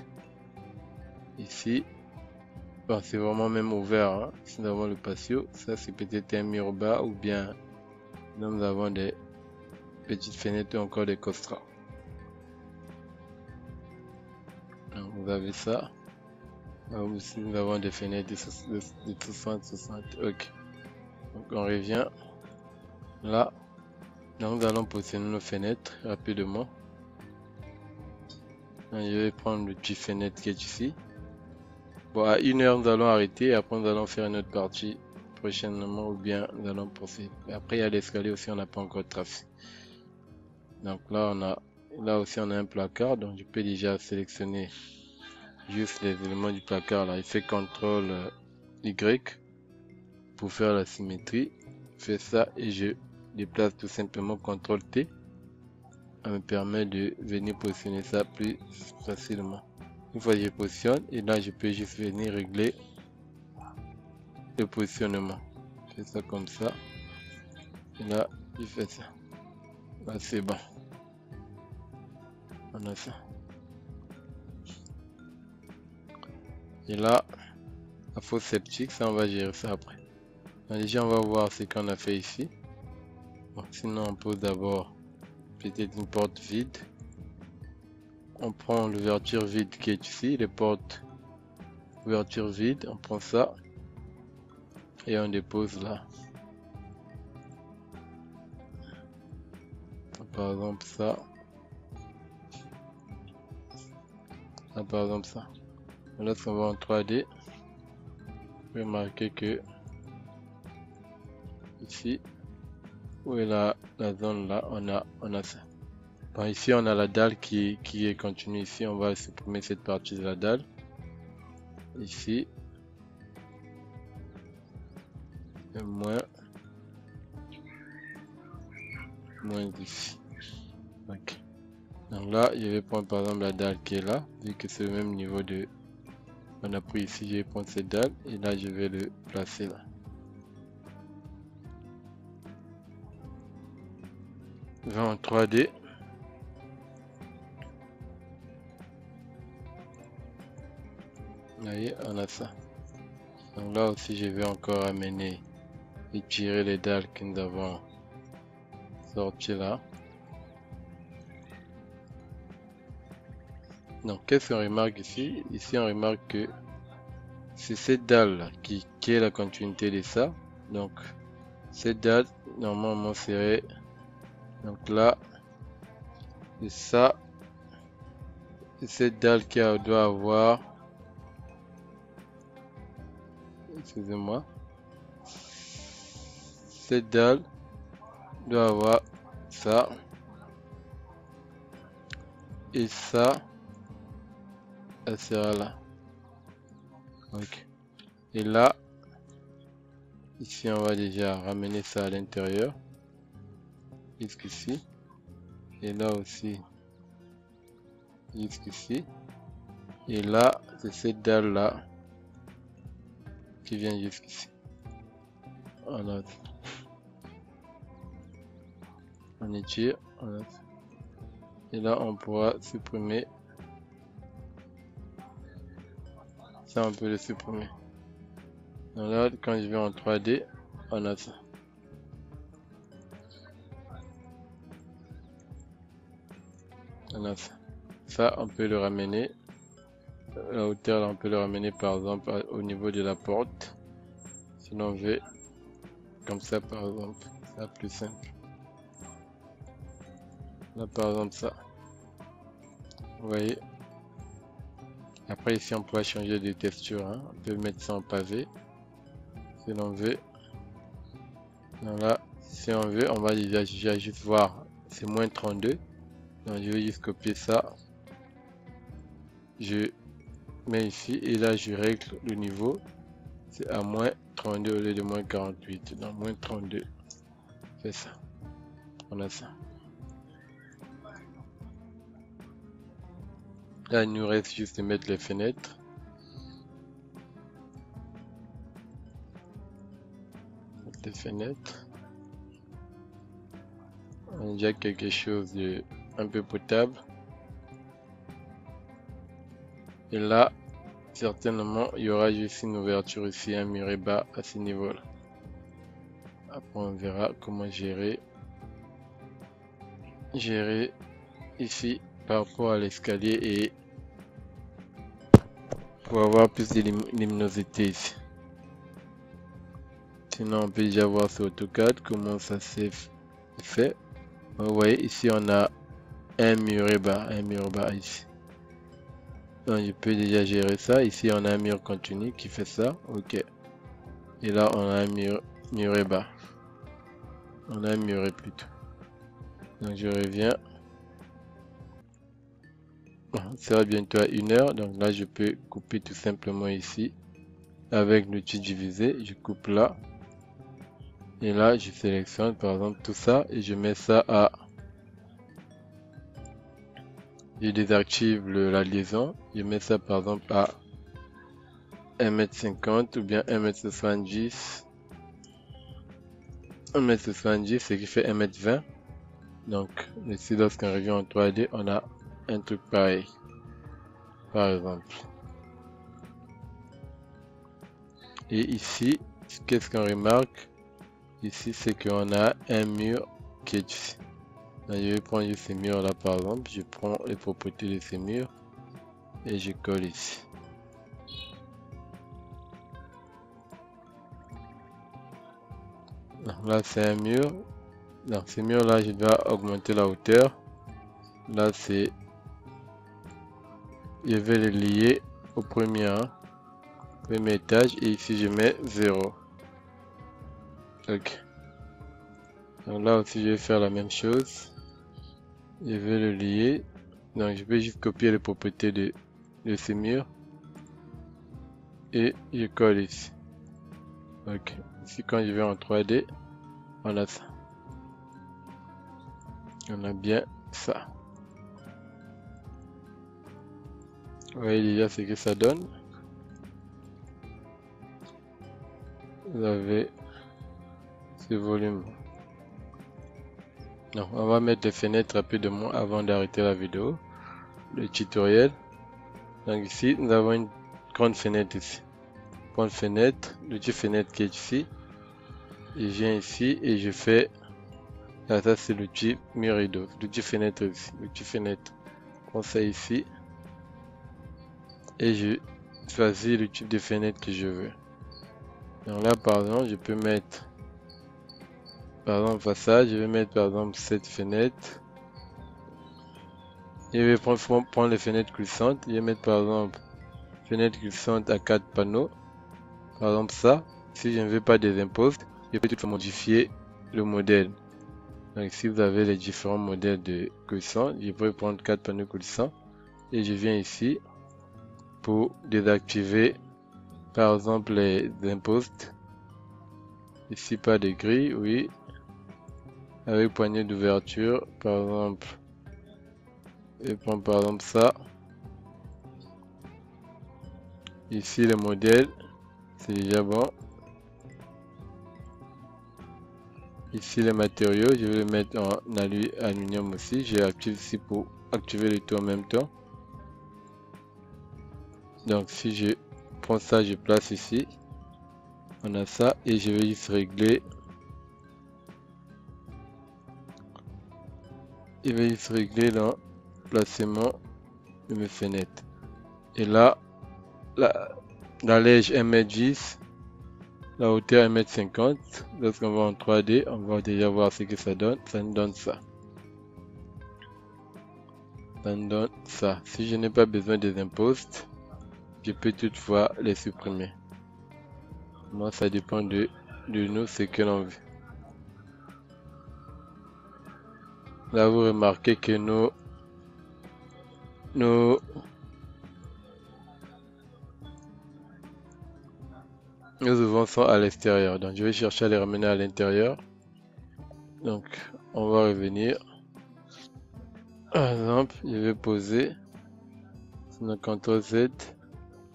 Ici. Bon, c'est vraiment même ouvert. Hein. Ici nous avons le patio. Ça c'est peut-être un mur bas ou bien là, nous avons des petites fenêtres ou encore des costras. Donc, vous avez ça. Là aussi nous avons des fenêtres de 60. Ok. Donc on revient là. Donc, nous allons positionner nos fenêtres rapidement. Donc, je vais prendre le petit fenêtre qui est ici. Bon, à 1 heure, nous allons arrêter et après, nous allons faire une autre partie prochainement ou bien nous allons poursuivre. Et après, il y a l'escalier aussi, on n'a pas encore tracé. Donc là, là aussi, on a un placard. Donc, je peux déjà sélectionner juste les éléments du placard. Là, il fait CTRL Y pour faire la symétrie. Je fais ça et je déplace tout simplement CTRL T. Ça me permet de venir positionner ça plus facilement. Une fois que je positionne, et là je peux juste venir régler le positionnement. Je fais ça comme ça. Et là, je fais ça. Là, c'est bon. On a ça. Et là, la fosse septique, ça on va gérer ça après. Donc, déjà, on va voir ce qu'on a fait ici. Bon, sinon, on pose d'abord peut-être une porte vide. On prend l'ouverture vide qui est ici, les portes ouverture vide, on prend ça et on dépose là. Par exemple ça. Là, par exemple ça. Là, si on va en 3D, vous pouvez remarquer que ici, où est la zone là, on a ça. Bon, ici, on a la dalle qui est continue ici. On va supprimer cette partie de la dalle. Ici. Et moins ici. Ok. Donc là, je vais prendre par exemple la dalle qui est là, vu que c'est le même niveau de... On a pris ici, je vais prendre cette dalle et là, je vais le placer là. Je vais en 3D. Vous voyez, on a ça. Donc là aussi, je vais encore amener et tirer les dalles que nous avons sorties là. Donc, qu'est-ce qu'on remarque ici? Ici, on remarque que c'est cette dalle là qui est la continuité de ça. Donc, cette dalle, normalement, serait donc là Et ça, c'est cette dalle qui doit avoir, excusez-moi, cette dalle doit avoir ça et ça, elle sera là. Ok. Et là, ici on va déjà ramener ça à l'intérieur, jusqu'ici, et là aussi, jusqu'ici, et là, c'est cette dalle là qui vient jusqu'ici. Voilà. On étire, voilà. Et là on pourra supprimer ça, on peut le supprimer. Donc là, quand je vais en 3D, on a ça. On a ça. Ça, on peut le ramener. La hauteur, là, on peut le ramener par exemple au niveau de la porte. Si l'on veut, comme ça par exemple, c'est plus simple. Là par exemple ça. Vous voyez. Après ici on pourra changer de texture. Hein. On peut mettre ça en pavé. Si l'on veut. Donc là, si on veut, on va déjà juste voir. C'est moins 32. Donc je vais juste copier ça. Je mets ici et là je règle le niveau. C'est à moins 32 au lieu de moins 48. Donc moins 32. C'est ça. On a ça. Là, il nous reste juste de mettre les fenêtres. Les fenêtres. On a déjà quelque chose de un peu potable. Et là, certainement, il y aura juste une ouverture ici, un muret bas à ce niveau-là. Après, on verra comment gérer ici par rapport à l'escalier et pour avoir plus de luminosité ici. Sinon, on peut déjà voir sur AutoCAD comment ça s'est fait. Vous voyez, ici, on a un muret bas ici. Donc, je peux déjà gérer ça. Ici, on a un mur continu qui fait ça. Ok. Et là, on a un muret bas. On a un muret plutôt. Donc, je reviens. Ça sera bientôt à 1 heure. Donc là, je peux couper tout simplement ici. Avec l'outil diviser, je coupe là. Et là, je sélectionne par exemple tout ça. Et je mets ça à... Je désactive la liaison. Je mets ça par exemple à 1m50 ou bien 1m70. 1m70, ce qui fait 1m20. Donc, ici, lorsqu'on revient en 3D, on a un truc pareil. Par exemple. Et ici, qu'est-ce qu'on remarque? Ici, c'est qu'on a un mur qui est ici. Donc, je vais prendre ces murs là par exemple. Je prends les propriétés de ces murs et je colle ici. Donc, là, c'est un mur. Dans ces murs là, je dois augmenter la hauteur. Là, c'est... Je vais les lier au premier étage et ici, je mets 0. Ok. Donc là aussi, je vais faire la même chose. Je vais le lier. Donc, je vais juste copier les propriétés de ces murs. Et je colle ici. Ok. Ici, quand je vais en 3D, on a ça. On a bien ça. Vous voyez déjà ce que ça donne. Vous avez ce volume. Donc, on va mettre les fenêtres rapidement avant d'arrêter la vidéo. Le tutoriel. Donc ici, nous avons une grande fenêtre ici. Grande fenêtre, l'outil fenêtre qui est ici. Je viens ici et je fais... Là, ça c'est l'outil mur rideau. L'outil fenêtre ici. L'outil fenêtre. On ça ici. Et je choisis le type de fenêtre que je veux. Donc là, par exemple, je peux mettre... Par exemple, façade, je vais mettre par exemple cette fenêtre. Je vais prendre les fenêtres glissantes. Je vais mettre par exemple fenêtre glissante à 4 panneaux. Par exemple ça. Si je ne veux pas des impostes, je peux tout modifier le modèle. Donc si vous avez les différents modèles de glissant, je peux prendre 4 panneaux glissants. Et je viens ici pour désactiver par exemple les impostes. Ici pas de grille, oui. Avec poignée d'ouverture, par exemple. Je prends par exemple ça. Ici le modèle, c'est déjà bon. Ici les matériaux, je vais le mettre en aluminium aussi. J'active ici pour activer le tout en même temps. Donc si je prends ça, je place ici. On a ça et je vais juste régler. Je vais juste régler le placement de mes fenêtres. Et là, la large 1m10, la hauteur 1m50. Lorsqu'on va en 3D, on va déjà voir ce que ça donne. Ça nous donne ça. Ça nous donne ça. Si je n'ai pas besoin des impostes, je peux toutefois les supprimer. Moi, ça dépend de nous, ce que l'on veut. Là, vous remarquez que nos ouvants sont à l'extérieur. Donc, je vais chercher à les ramener à l'intérieur. Donc, on va revenir. Par exemple, je vais poser. Sinon, CTRL Z.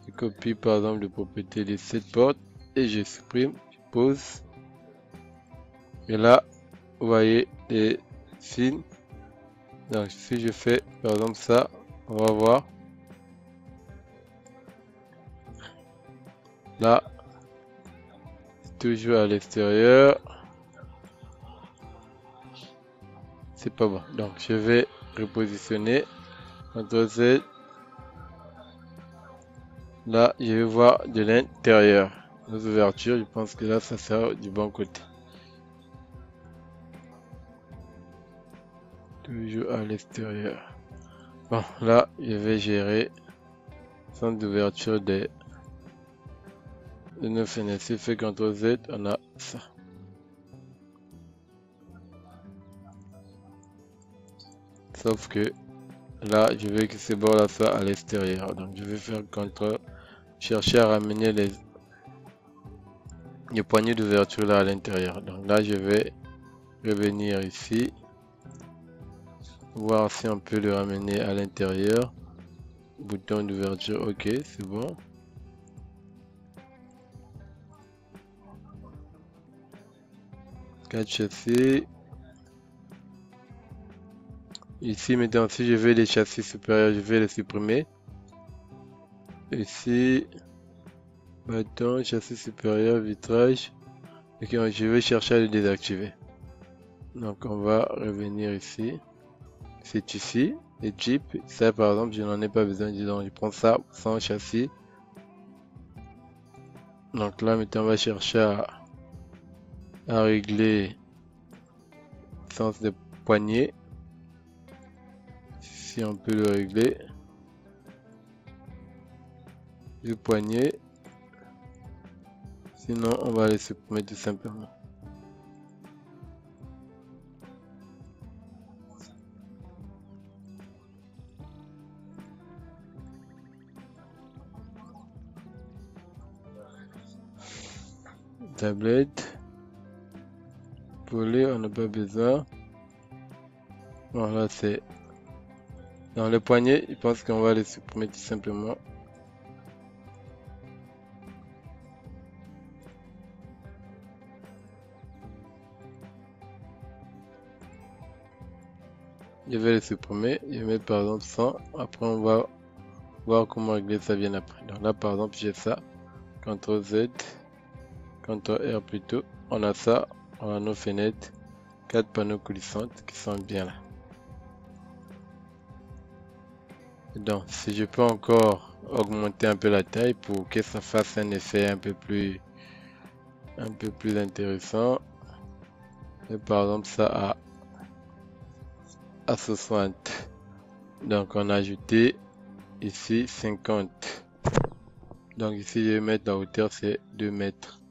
Je copie par exemple les propriétés de cette porte. Et je supprime. Je pose. Et là, vous voyez les fils. Donc, si je fais par exemple ça, on va voir. Là, toujours à l'extérieur. C'est pas bon. Donc, je vais repositionner. CTRL Z. Là, je vais voir de l'intérieur. Nos ouvertures, je pense que là, ça sert du bon côté. Toujours à l'extérieur. Bon, là, je vais gérer centre d'ouverture de nos fenêtres. Si je fais CTRL Z, on a ça. Sauf que là, je veux que ces bords-là soient à l'extérieur. Donc, je vais faire CTRL, chercher à ramener les poignées d'ouverture là à l'intérieur. Donc là, je vais revenir ici. Voir si on peut le ramener à l'intérieur. Bouton d'ouverture, ok, c'est bon. Quatre châssis. Ici maintenant, si je veux les châssis supérieurs, je vais les supprimer. Ici, bâton, châssis supérieur, vitrage. Ok, je vais chercher à les désactiver. Donc on va revenir ici. C'est ici, les Jeep. Ça par exemple, je n'en ai pas besoin. Donc je prends ça sans châssis. Donc là maintenant, on va chercher à régler le sens de poignée. Si on peut le régler. Du poignet. Sinon, on va les supprimer tout simplement. Tablette. Volet, on n'a pas besoin. Voilà, c'est dans le poignet. Je pense qu'on va les supprimer tout simplement. Je vais les supprimer. Je vais mettre par exemple 100. Après, on va voir comment régler ça bien après. Donc là, par exemple, j'ai ça. CTRL Z. CTRL R plutôt. On a ça. On a nos fenêtres. 4 panneaux coulissantes qui sont bien là. Donc, si je peux encore augmenter un peu la taille pour que ça fasse un effet un peu plus intéressant. Et par exemple, ça à 60. Donc on a ajouté ici 50. Donc ici je vais mettre la hauteur, c'est 2 mètres.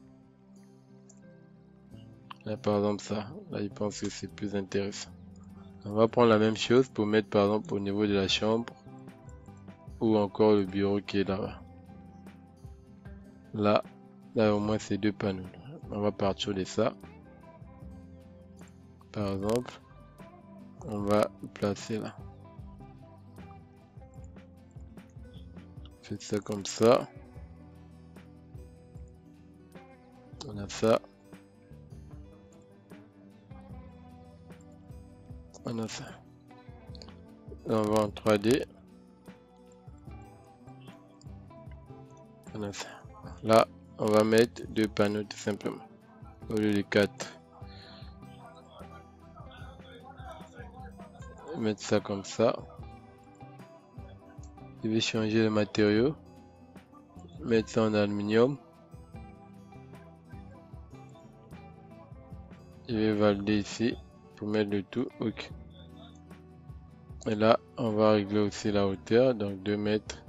Là par exemple ça, là je pense que c'est plus intéressant. On va prendre la même chose pour mettre par exemple au niveau de la chambre ou encore le bureau qui est là-bas. Là au moins c'est 2 panneaux. On va partir de ça. Par exemple, on va placer là. Faites ça comme ça. On a ça. On a ça. Là, on va en 3D. On a ça. Là, on va mettre 2 panneaux tout simplement. Au lieu de 4. Mettre ça comme ça. Je vais changer le matériau. Mettre ça en aluminium. Je vais valider ici pour mettre le tout. Ok. Et là, on va régler aussi la hauteur. Donc 2 mètres.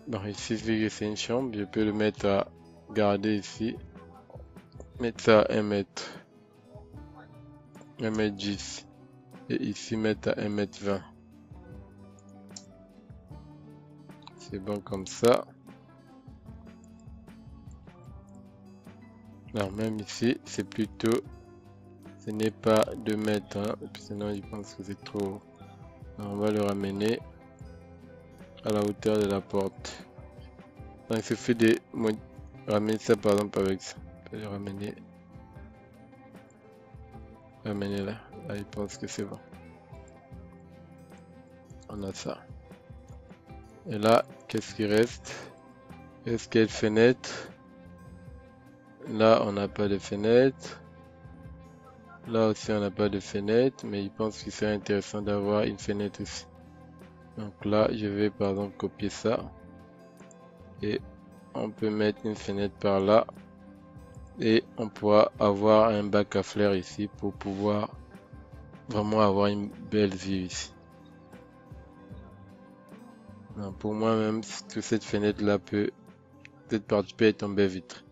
Bon, ici, vu que c'est une chambre, je peux le mettre à garder ici. Mettre ça à 1 mètre. 1 mètre 10. Et ici, mettre à 1 mètre 20. C'est bon comme ça. Alors même ici, c'est plutôt... Ce n'est pas 2 mètres, hein, sinon je pense que c'est trop. Alors, on va le ramener à la hauteur de la porte. Donc il suffit de ramener ça par exemple avec ça. On peut le ramener. Ramener là. Là, je pense que c'est bon. On a ça. Et là, qu'est-ce qui reste? Est-ce qu'il y a une fenêtre? Là, on n'a pas de fenêtre. Là aussi, on n'a pas de fenêtre, mais je pense qu'il serait intéressant d'avoir une fenêtre aussi. Donc là, je vais par exemple copier ça. Et on peut mettre une fenêtre par là. Et on pourra avoir un bac à fleurs ici pour pouvoir vraiment avoir une belle vue ici. Donc pour moi même, toute cette fenêtre là peut, cette partie peut être en baie vitre.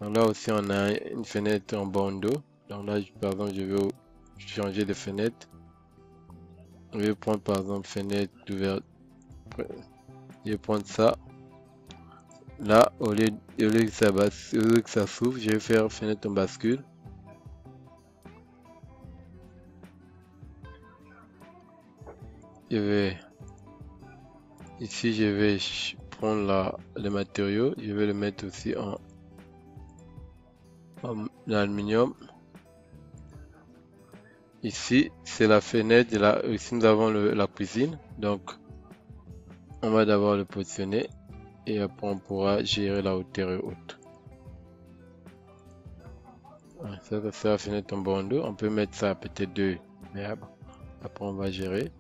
Donc là aussi on a une fenêtre en bandeau. Donc là par exemple je vais changer de fenêtre. Je vais prendre par exemple fenêtre ouverte. Je vais prendre ça. Là au lieu que ça s'ouvre, je vais faire fenêtre en bascule. Ici je vais prendre le matériau, je vais le mettre aussi en aluminium. Ici c'est la fenêtre ici nous avons la cuisine, donc on va d'abord le positionner et après on pourra gérer la hauteur haute. Ça c'est la fenêtre en bandeau, on peut mettre ça peut-être 2, mais après on va gérer.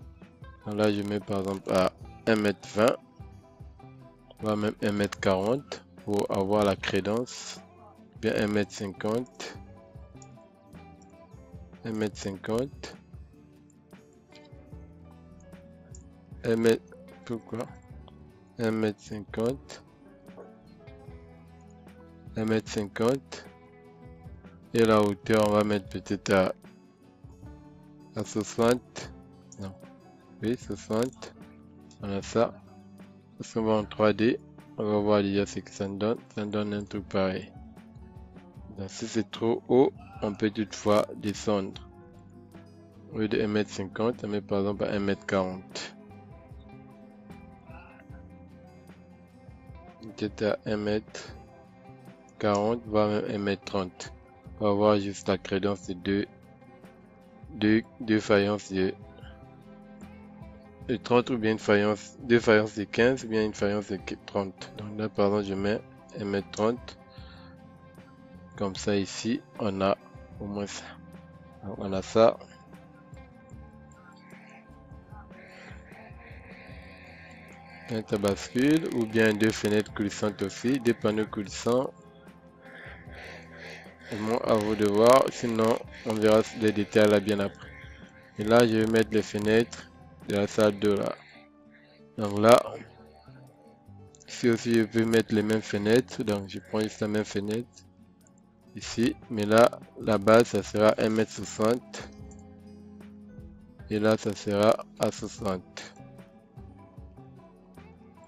Donc là je mets par exemple à 1 mètre 20, on va même 1 mètre 40 pour avoir la crédence, bien 1 mètre 50, 1 mètre 50, 1 mètre, pourquoi 1 mètre 50, 1 mètre 50, et la hauteur on va mettre peut-être à 60, non, oui 60, on a ça. Parce qu'on va en 3D, on va voir déjà ce que ça donne un truc pareil. Donc si c'est trop haut, on peut toutefois descendre. Au lieu de 1 mètre 50, on met par exemple à 1 mètre 40. Peut-être à 1 mètre 40, voire même 1 mètre 30. On va voir juste la crédence de deux faïences de 30 ou bien deux faïences de 15 ou bien une faïence de 30. Donc là par exemple je mets 1 mètre 30. Comme ça ici on a au moins ça. Donc, on a ça. Fenêtre à bascule ou bien 2 fenêtres coulissantes aussi, des panneaux coulissants. Vraiment à vous de voir, sinon on verra les détails là bien après. Et là je vais mettre les fenêtres de la salle 2 là. Donc là, ici aussi je peux mettre les mêmes fenêtres. Donc je prends juste la même fenêtre ici. Mais là, la base ça sera 1,60 m. Et là ça sera à 60.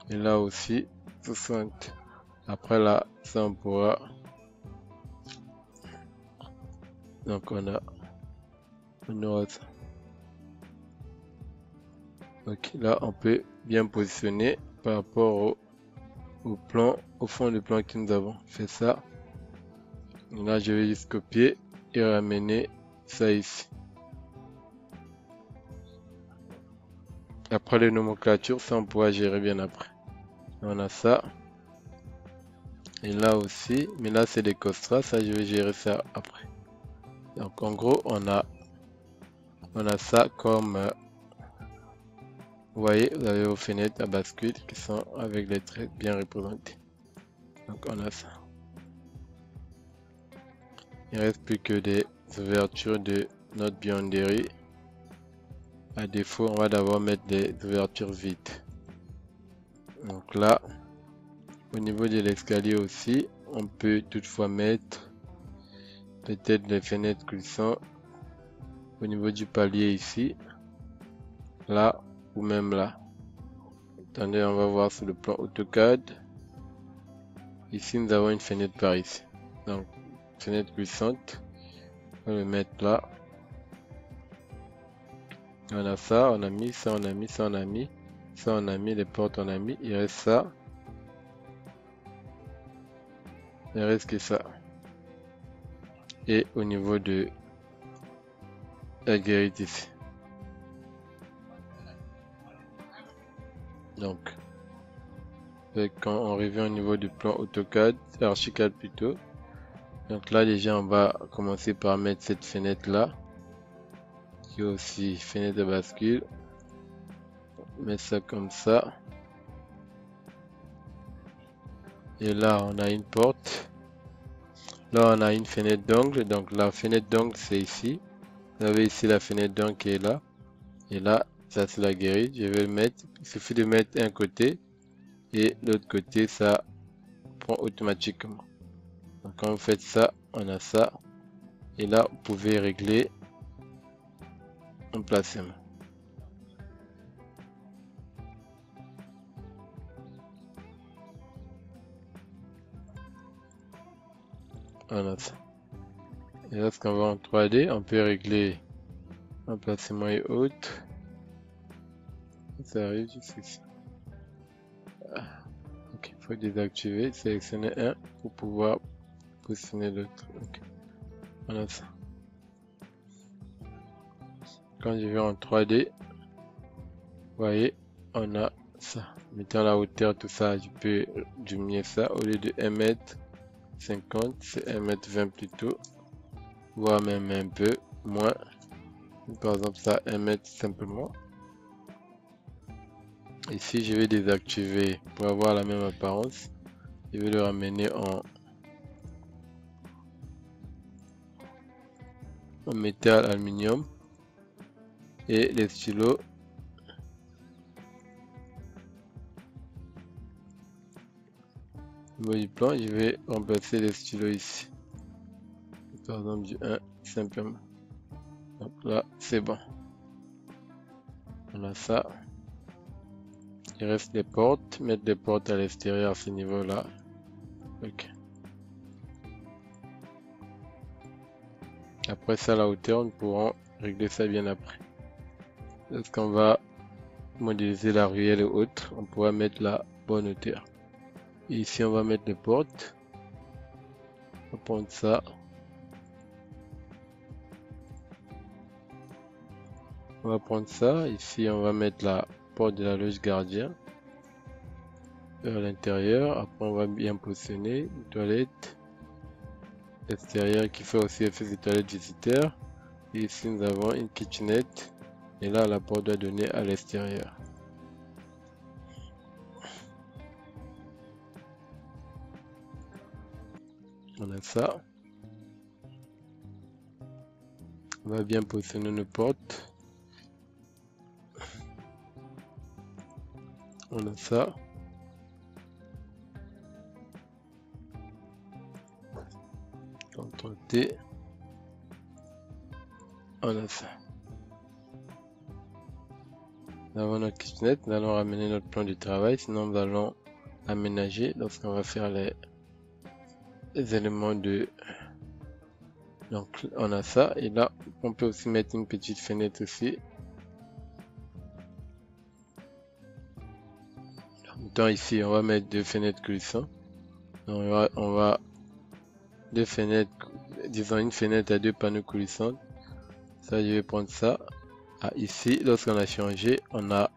Et là aussi 60. Après là, ça on pourra. Donc on aura ça. Ok, là on peut bien positionner par rapport au plan, au fond du plan que nous avons fait ça. Et là je vais juste copier et ramener ça ici. Après les nomenclatures, ça on pourra gérer bien après. On a ça. Et là aussi, mais là c'est des costras, ça je vais gérer ça après. Donc en gros on a ça comme vous voyez, vous avez vos fenêtres à bascule qui sont avec les traits bien représentés. Donc on a ça. Il ne reste plus que des ouvertures de notre buanderie. À défaut, on va d'abord mettre des ouvertures vides. Donc là, au niveau de l'escalier aussi, on peut toutefois mettre peut-être les fenêtres glissants au niveau du palier ici, là ou même là. Attendez, on va voir sur le plan AutoCAD. Ici, nous avons une fenêtre par ici. Donc, fenêtre glissante. On va le mettre là. On a ça, on a mis ça, on a mis ça, on a mis ça, on a mis les portes, on a mis. Il reste ça. Il reste que ça. Et au niveau de la guérite ici. Donc, quand on revient au niveau du plan AutoCAD, Archicad plutôt. Donc là déjà on va commencer par mettre cette fenêtre là. Qui est aussi fenêtre de bascule. Mettre ça comme ça. Et là on a une porte. Là on a une fenêtre d'angle. Donc la fenêtre d'angle c'est ici. Vous avez ici la fenêtre d'angle qui est là. Et là, ça c'est la guérite. Je vais le mettre. Il suffit de mettre un côté. Et l'autre côté, ça prend automatiquement. Donc quand vous faites ça, on a ça. Et là, vous pouvez régler emplacement. On a ça. Et lorsqu'on va en 3D, on peut régler emplacement et autres. Ça arrive jusqu'ici. Ok, il faut désactiver, sélectionner un pour pouvoir positionner l'autre. Okay. On a ça. Quand je vais en 3D, vous voyez, on a ça. Mettant la hauteur, tout ça, je peux diminuer ça. Au lieu de 1,50 m, c'est 1,20 m plutôt. Voire même un peu moins. Par exemple, ça, 1 m simplement. Ici, je vais désactiver pour avoir la même apparence. Je vais le ramener en métal aluminium. Et les stylos. Au niveau du plan, je vais remplacer les stylos ici. Par exemple, du 1 simplement. Donc là, c'est bon. On a ça. Il reste les portes. Mettre des portes à l'extérieur à ce niveau-là. Ok. Après ça, la hauteur, nous pourrons régler ça bien après. Lorsqu'on va modéliser la ruelle et autres, on pourra mettre la bonne hauteur. Et ici, on va mettre les portes. On va prendre ça. On va prendre ça. Ici, on va mettre la porte de la loge gardien vers l'intérieur. Après, on va bien positionner une toilette extérieure qui fait aussi effet de toilette visiteur. Et ici, nous avons une kitchenette. Et là, la porte doit donner à l'extérieur. On a ça. On va bien positionner nos portes. On a ça. CTRL T. On a ça. Nous avons notre kitchenette. Nous allons ramener notre plan du travail. Sinon, nous allons aménager lorsqu'on va faire les éléments de... Donc, on a ça. Et là, on peut aussi mettre une petite fenêtre aussi. Dans ici, on va mettre deux fenêtres coulissantes. On va deux fenêtres, disons une fenêtre à deux panneaux coulissants. Ça, je vais prendre ça. Ah, ici, lorsqu'on a changé, on a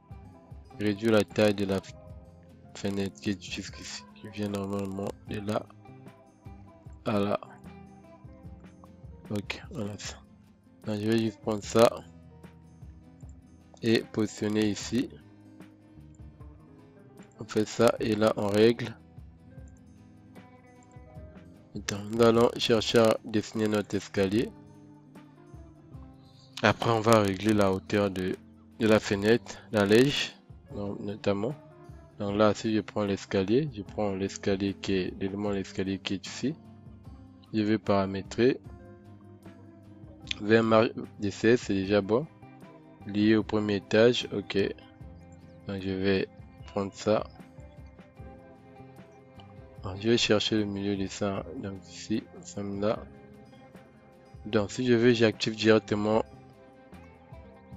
réduit la taille de la fenêtre qui est jusqu'ici, qui vient normalement de là à là. Ok, on a ça. Donc, je vais juste prendre ça et positionner ici. On fait ça et là on règle. Nous allons chercher à dessiner notre escalier. Après on va régler la hauteur de la fenêtre, la lège notamment. Donc là si je prends l'escalier, qui est l'élément de l'escalier qui est ici. Je vais paramétrer. 20 marges d'essai, c'est déjà bon. Lié au premier étage, ok. Donc je vais prendre ça. Alors, je vais chercher le milieu de ça. Donc ici, ça me là. Donc si je veux, j'active directement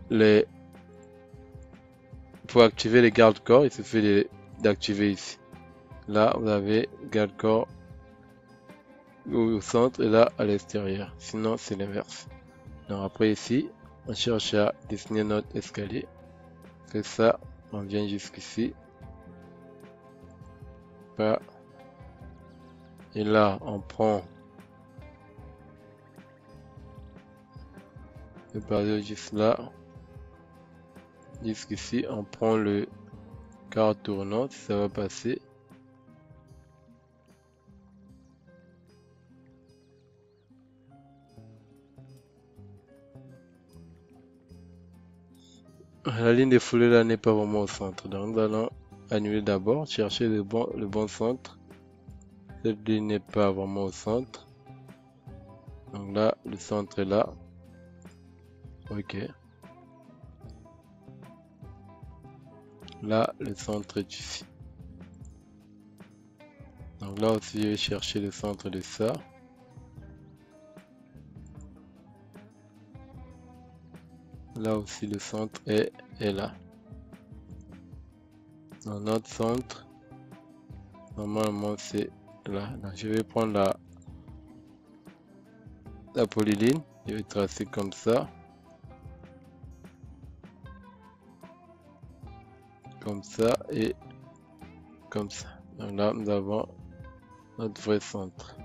les... Pour activer les garde-corps, il suffit d'activer ici. Là, vous avez garde-corps au centre et là à l'extérieur. Sinon, c'est l'inverse. Donc après ici, on cherche à dessiner notre escalier. On fait ça, on vient jusqu'ici. Et là, on prend le barreau juste là. Jusqu'ici, on prend le quart tournant, ça va passer. La ligne de foulée là n'est pas vraiment au centre, donc nous allons annuler d'abord, chercher le bon centre. Cette ligne n'est pas vraiment au centre. Donc là, le centre est là. Ok. Là, le centre est ici. Donc là aussi, je vais chercher le centre de ça. Là aussi, le centre est là. Dans notre centre, normalement, c'est là. Donc, je vais prendre la polyline. Je vais tracer comme ça. Comme ça et comme ça. Donc là, nous avons notre vrai centre.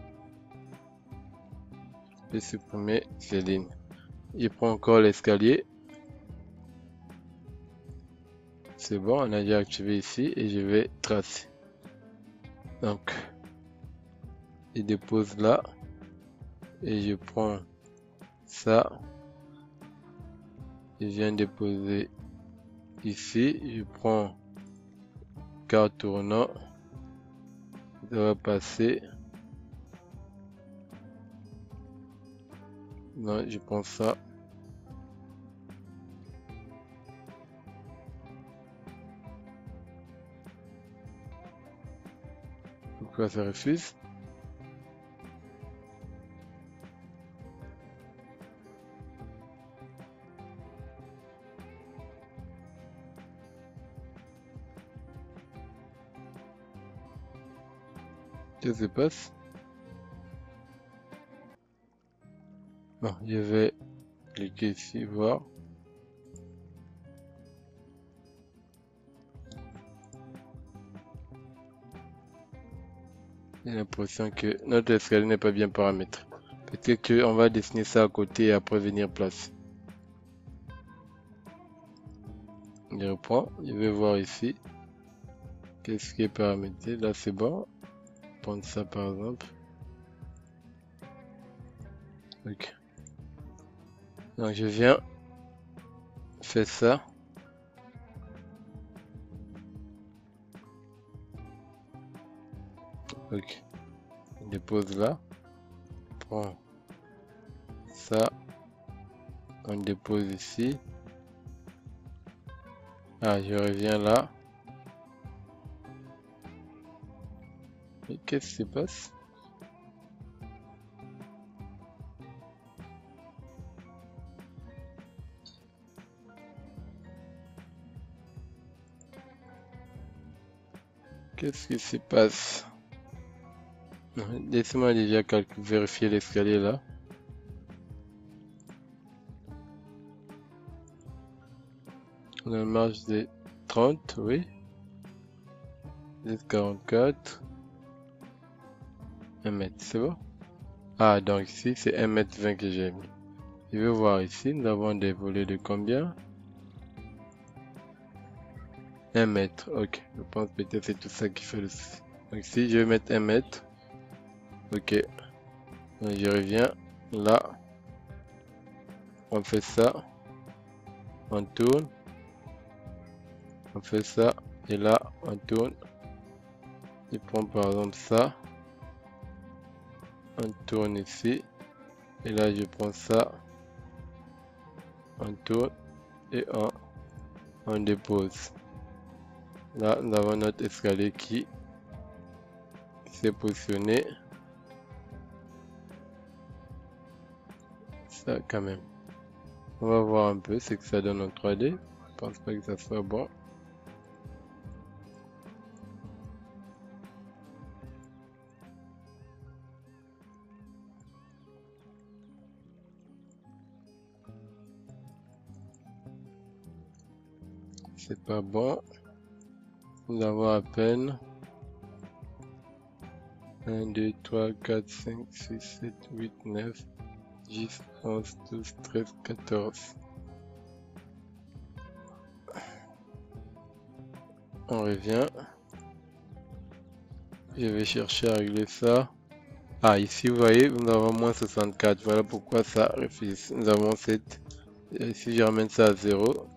Je vais supprimer ces lignes. Je prends encore l'escalier. C'est bon, on a déjà activé ici et je vais tracer. Donc, je dépose là et je prends ça. Je viens déposer ici. Je prends quart tournant. Ça va passer. Non, je prends ça. Pourquoi ça refuse? Qu'est-ce qui se passe? Bon, je vais cliquer ici, voir. J'ai l'impression que notre escalier n'est pas bien paramétré. Peut-être qu'on va dessiner ça à côté et après venir placer. Je reprends, je vais voir ici. Qu'est-ce qui est paramétré? Là c'est bon. Prendre ça par exemple. Ok. Donc je viens faire ça. Ok. On dépose là. Prends ça. On dépose ici. Ah, je reviens là. Et qu'est-ce qui se passe? Qu'est-ce qui se passe? Laissez-moi déjà vérifier l'escalier là. On a une marge de 30, oui. De 44. 1 mètre, c'est bon? Ah, donc ici, c'est 1,20 m que j'ai mis. Je vais voir ici, nous avons des volets de combien? 1 mètre, ok. Je pense peut-être c'est tout ça qui fait le souci. Donc ici, je vais mettre 1 mètre. Ok. Donc, je reviens là. On fait ça. On tourne. On fait ça. Et là, on tourne. Je prends par exemple ça. On tourne ici. Et là, je prends ça. On tourne. Et on dépose. Là, nous avons notre escalier qui s'est positionné. Ça, quand même. On va voir un peu ce que ça donne en 3D. Je pense pas que ça soit bon. C'est pas bon. Nous avons à peine 1, 2, 3, 4, 5, 6, 7, 8, 9, 10, 11, 12, 13, 14. On revient. Je vais chercher à régler ça. Ah, ici, vous voyez, nous avons moins 64. Voilà pourquoi ça refuse. Nous avons 7. Et ici, je ramène ça à 0.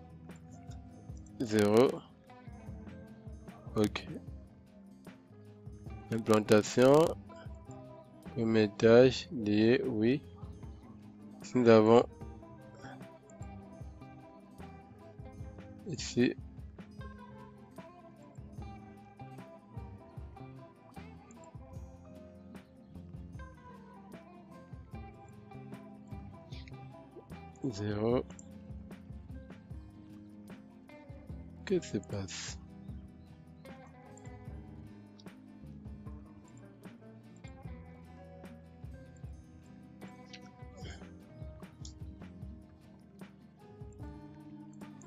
0. Ok. Implantation. Premier étage. Lié, oui. Ici, nous avons ici. Zéro. Qu'est-ce qui se passe?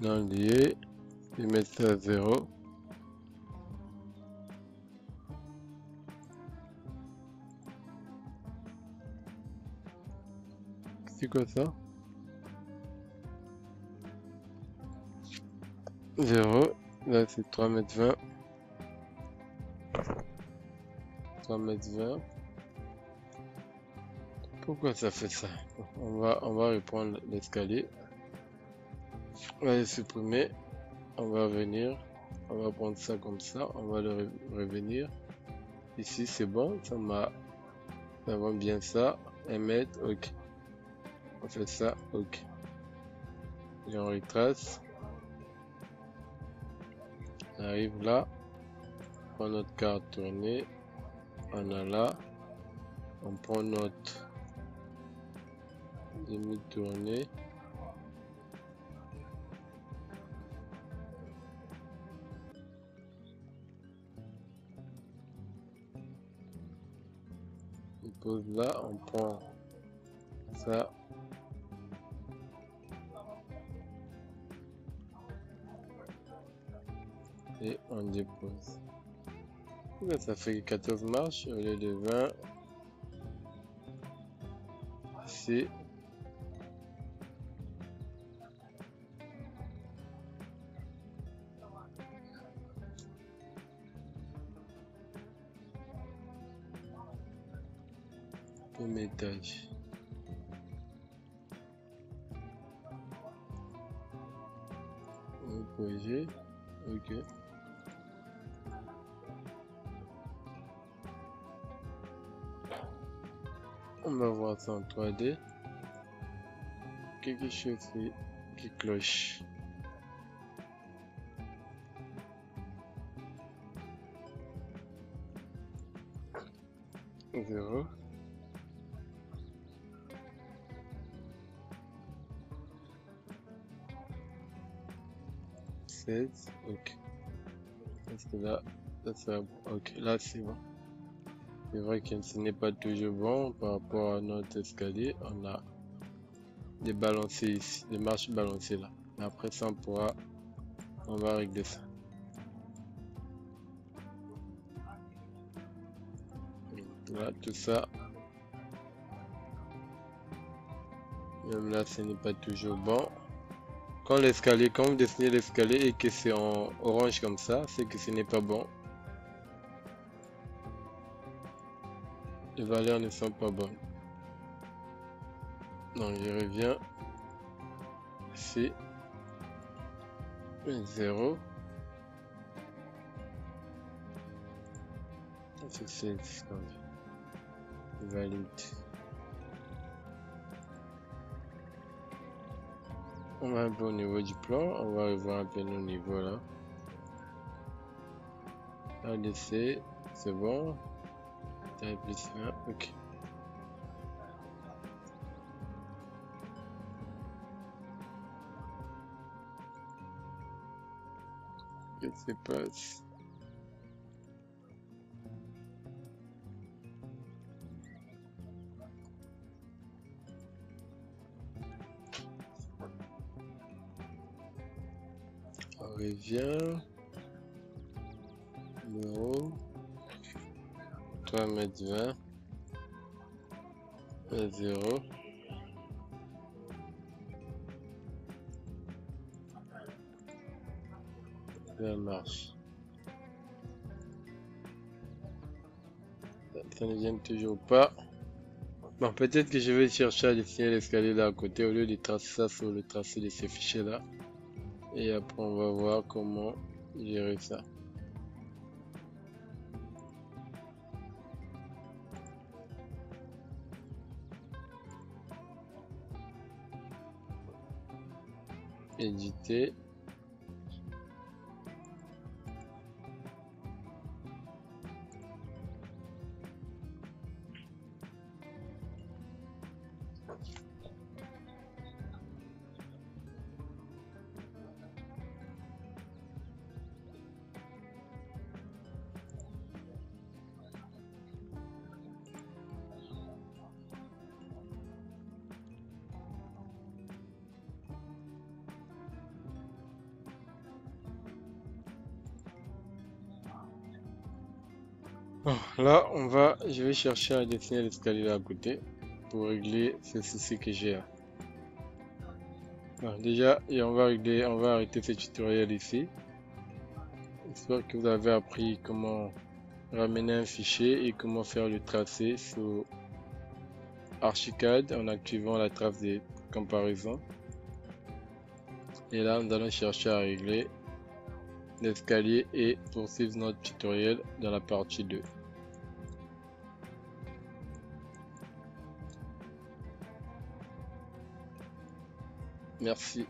Non lié. Je vais mettre ça à 0. C'est quoi ça? 0. Là, c'est 3,20 m. 3,20 m. Pourquoi ça fait ça? On va reprendre l'escalier. On va le supprimer. On va venir. On va prendre ça comme ça. On va le revenir. Ici, c'est bon. Ça va bien ça. 1 mètre. Ok. On fait ça. Ok. Et on retrace. On arrive là. On prend notre carte tournée. On a là. On prend notre demi-tournée. On pose là. On prend ça. Et on dépose. Là, ça fait 14 marches au lieu de 20. Ici. Premier étage. Un projet. Ok. On va voir ça en 3D. Quelque chose qui cloche. 0. Ok. Parce que là, ça, ok, là c'est bon. C'est vrai que ce n'est pas toujours bon par rapport à notre escalier. On a des balancés ici, des marches balancées là. Mais après ça, on va régler ça. Là, tout ça. Même là, ce n'est pas toujours bon. Quand vous dessinez l'escalier et que c'est en orange comme ça, c'est que ce n'est pas bon. Les valeurs ne sont pas bonnes. Donc je reviens ici. 0. C'est valide. On va un peu au niveau du plan, on va revoir un peu nos niveaux là. ADC, c'est bon. Taille plus 1, ok. Qu'est-ce qui se passe? On revient. Numéro 3,20 m, 0. Ça marche. Ça ne vient toujours pas. Bon, peut-être que je vais chercher à dessiner l'escalier là à côté au lieu de tracer ça sur le tracé de ces fichiers là. Et après, on va voir comment gérer ça. Éditer. Bon, là, je vais chercher à dessiner l'escalier là à côté pour régler ce souci que j'ai là. Bon, déjà, et on va arrêter ce tutoriel ici. J'espère que vous avez appris comment ramener un fichier et comment faire le tracé sur Archicad en activant la trace de comparaison. Et là, nous allons chercher à régler l'escalier et poursuivre notre tutoriel dans la partie 2. Merci.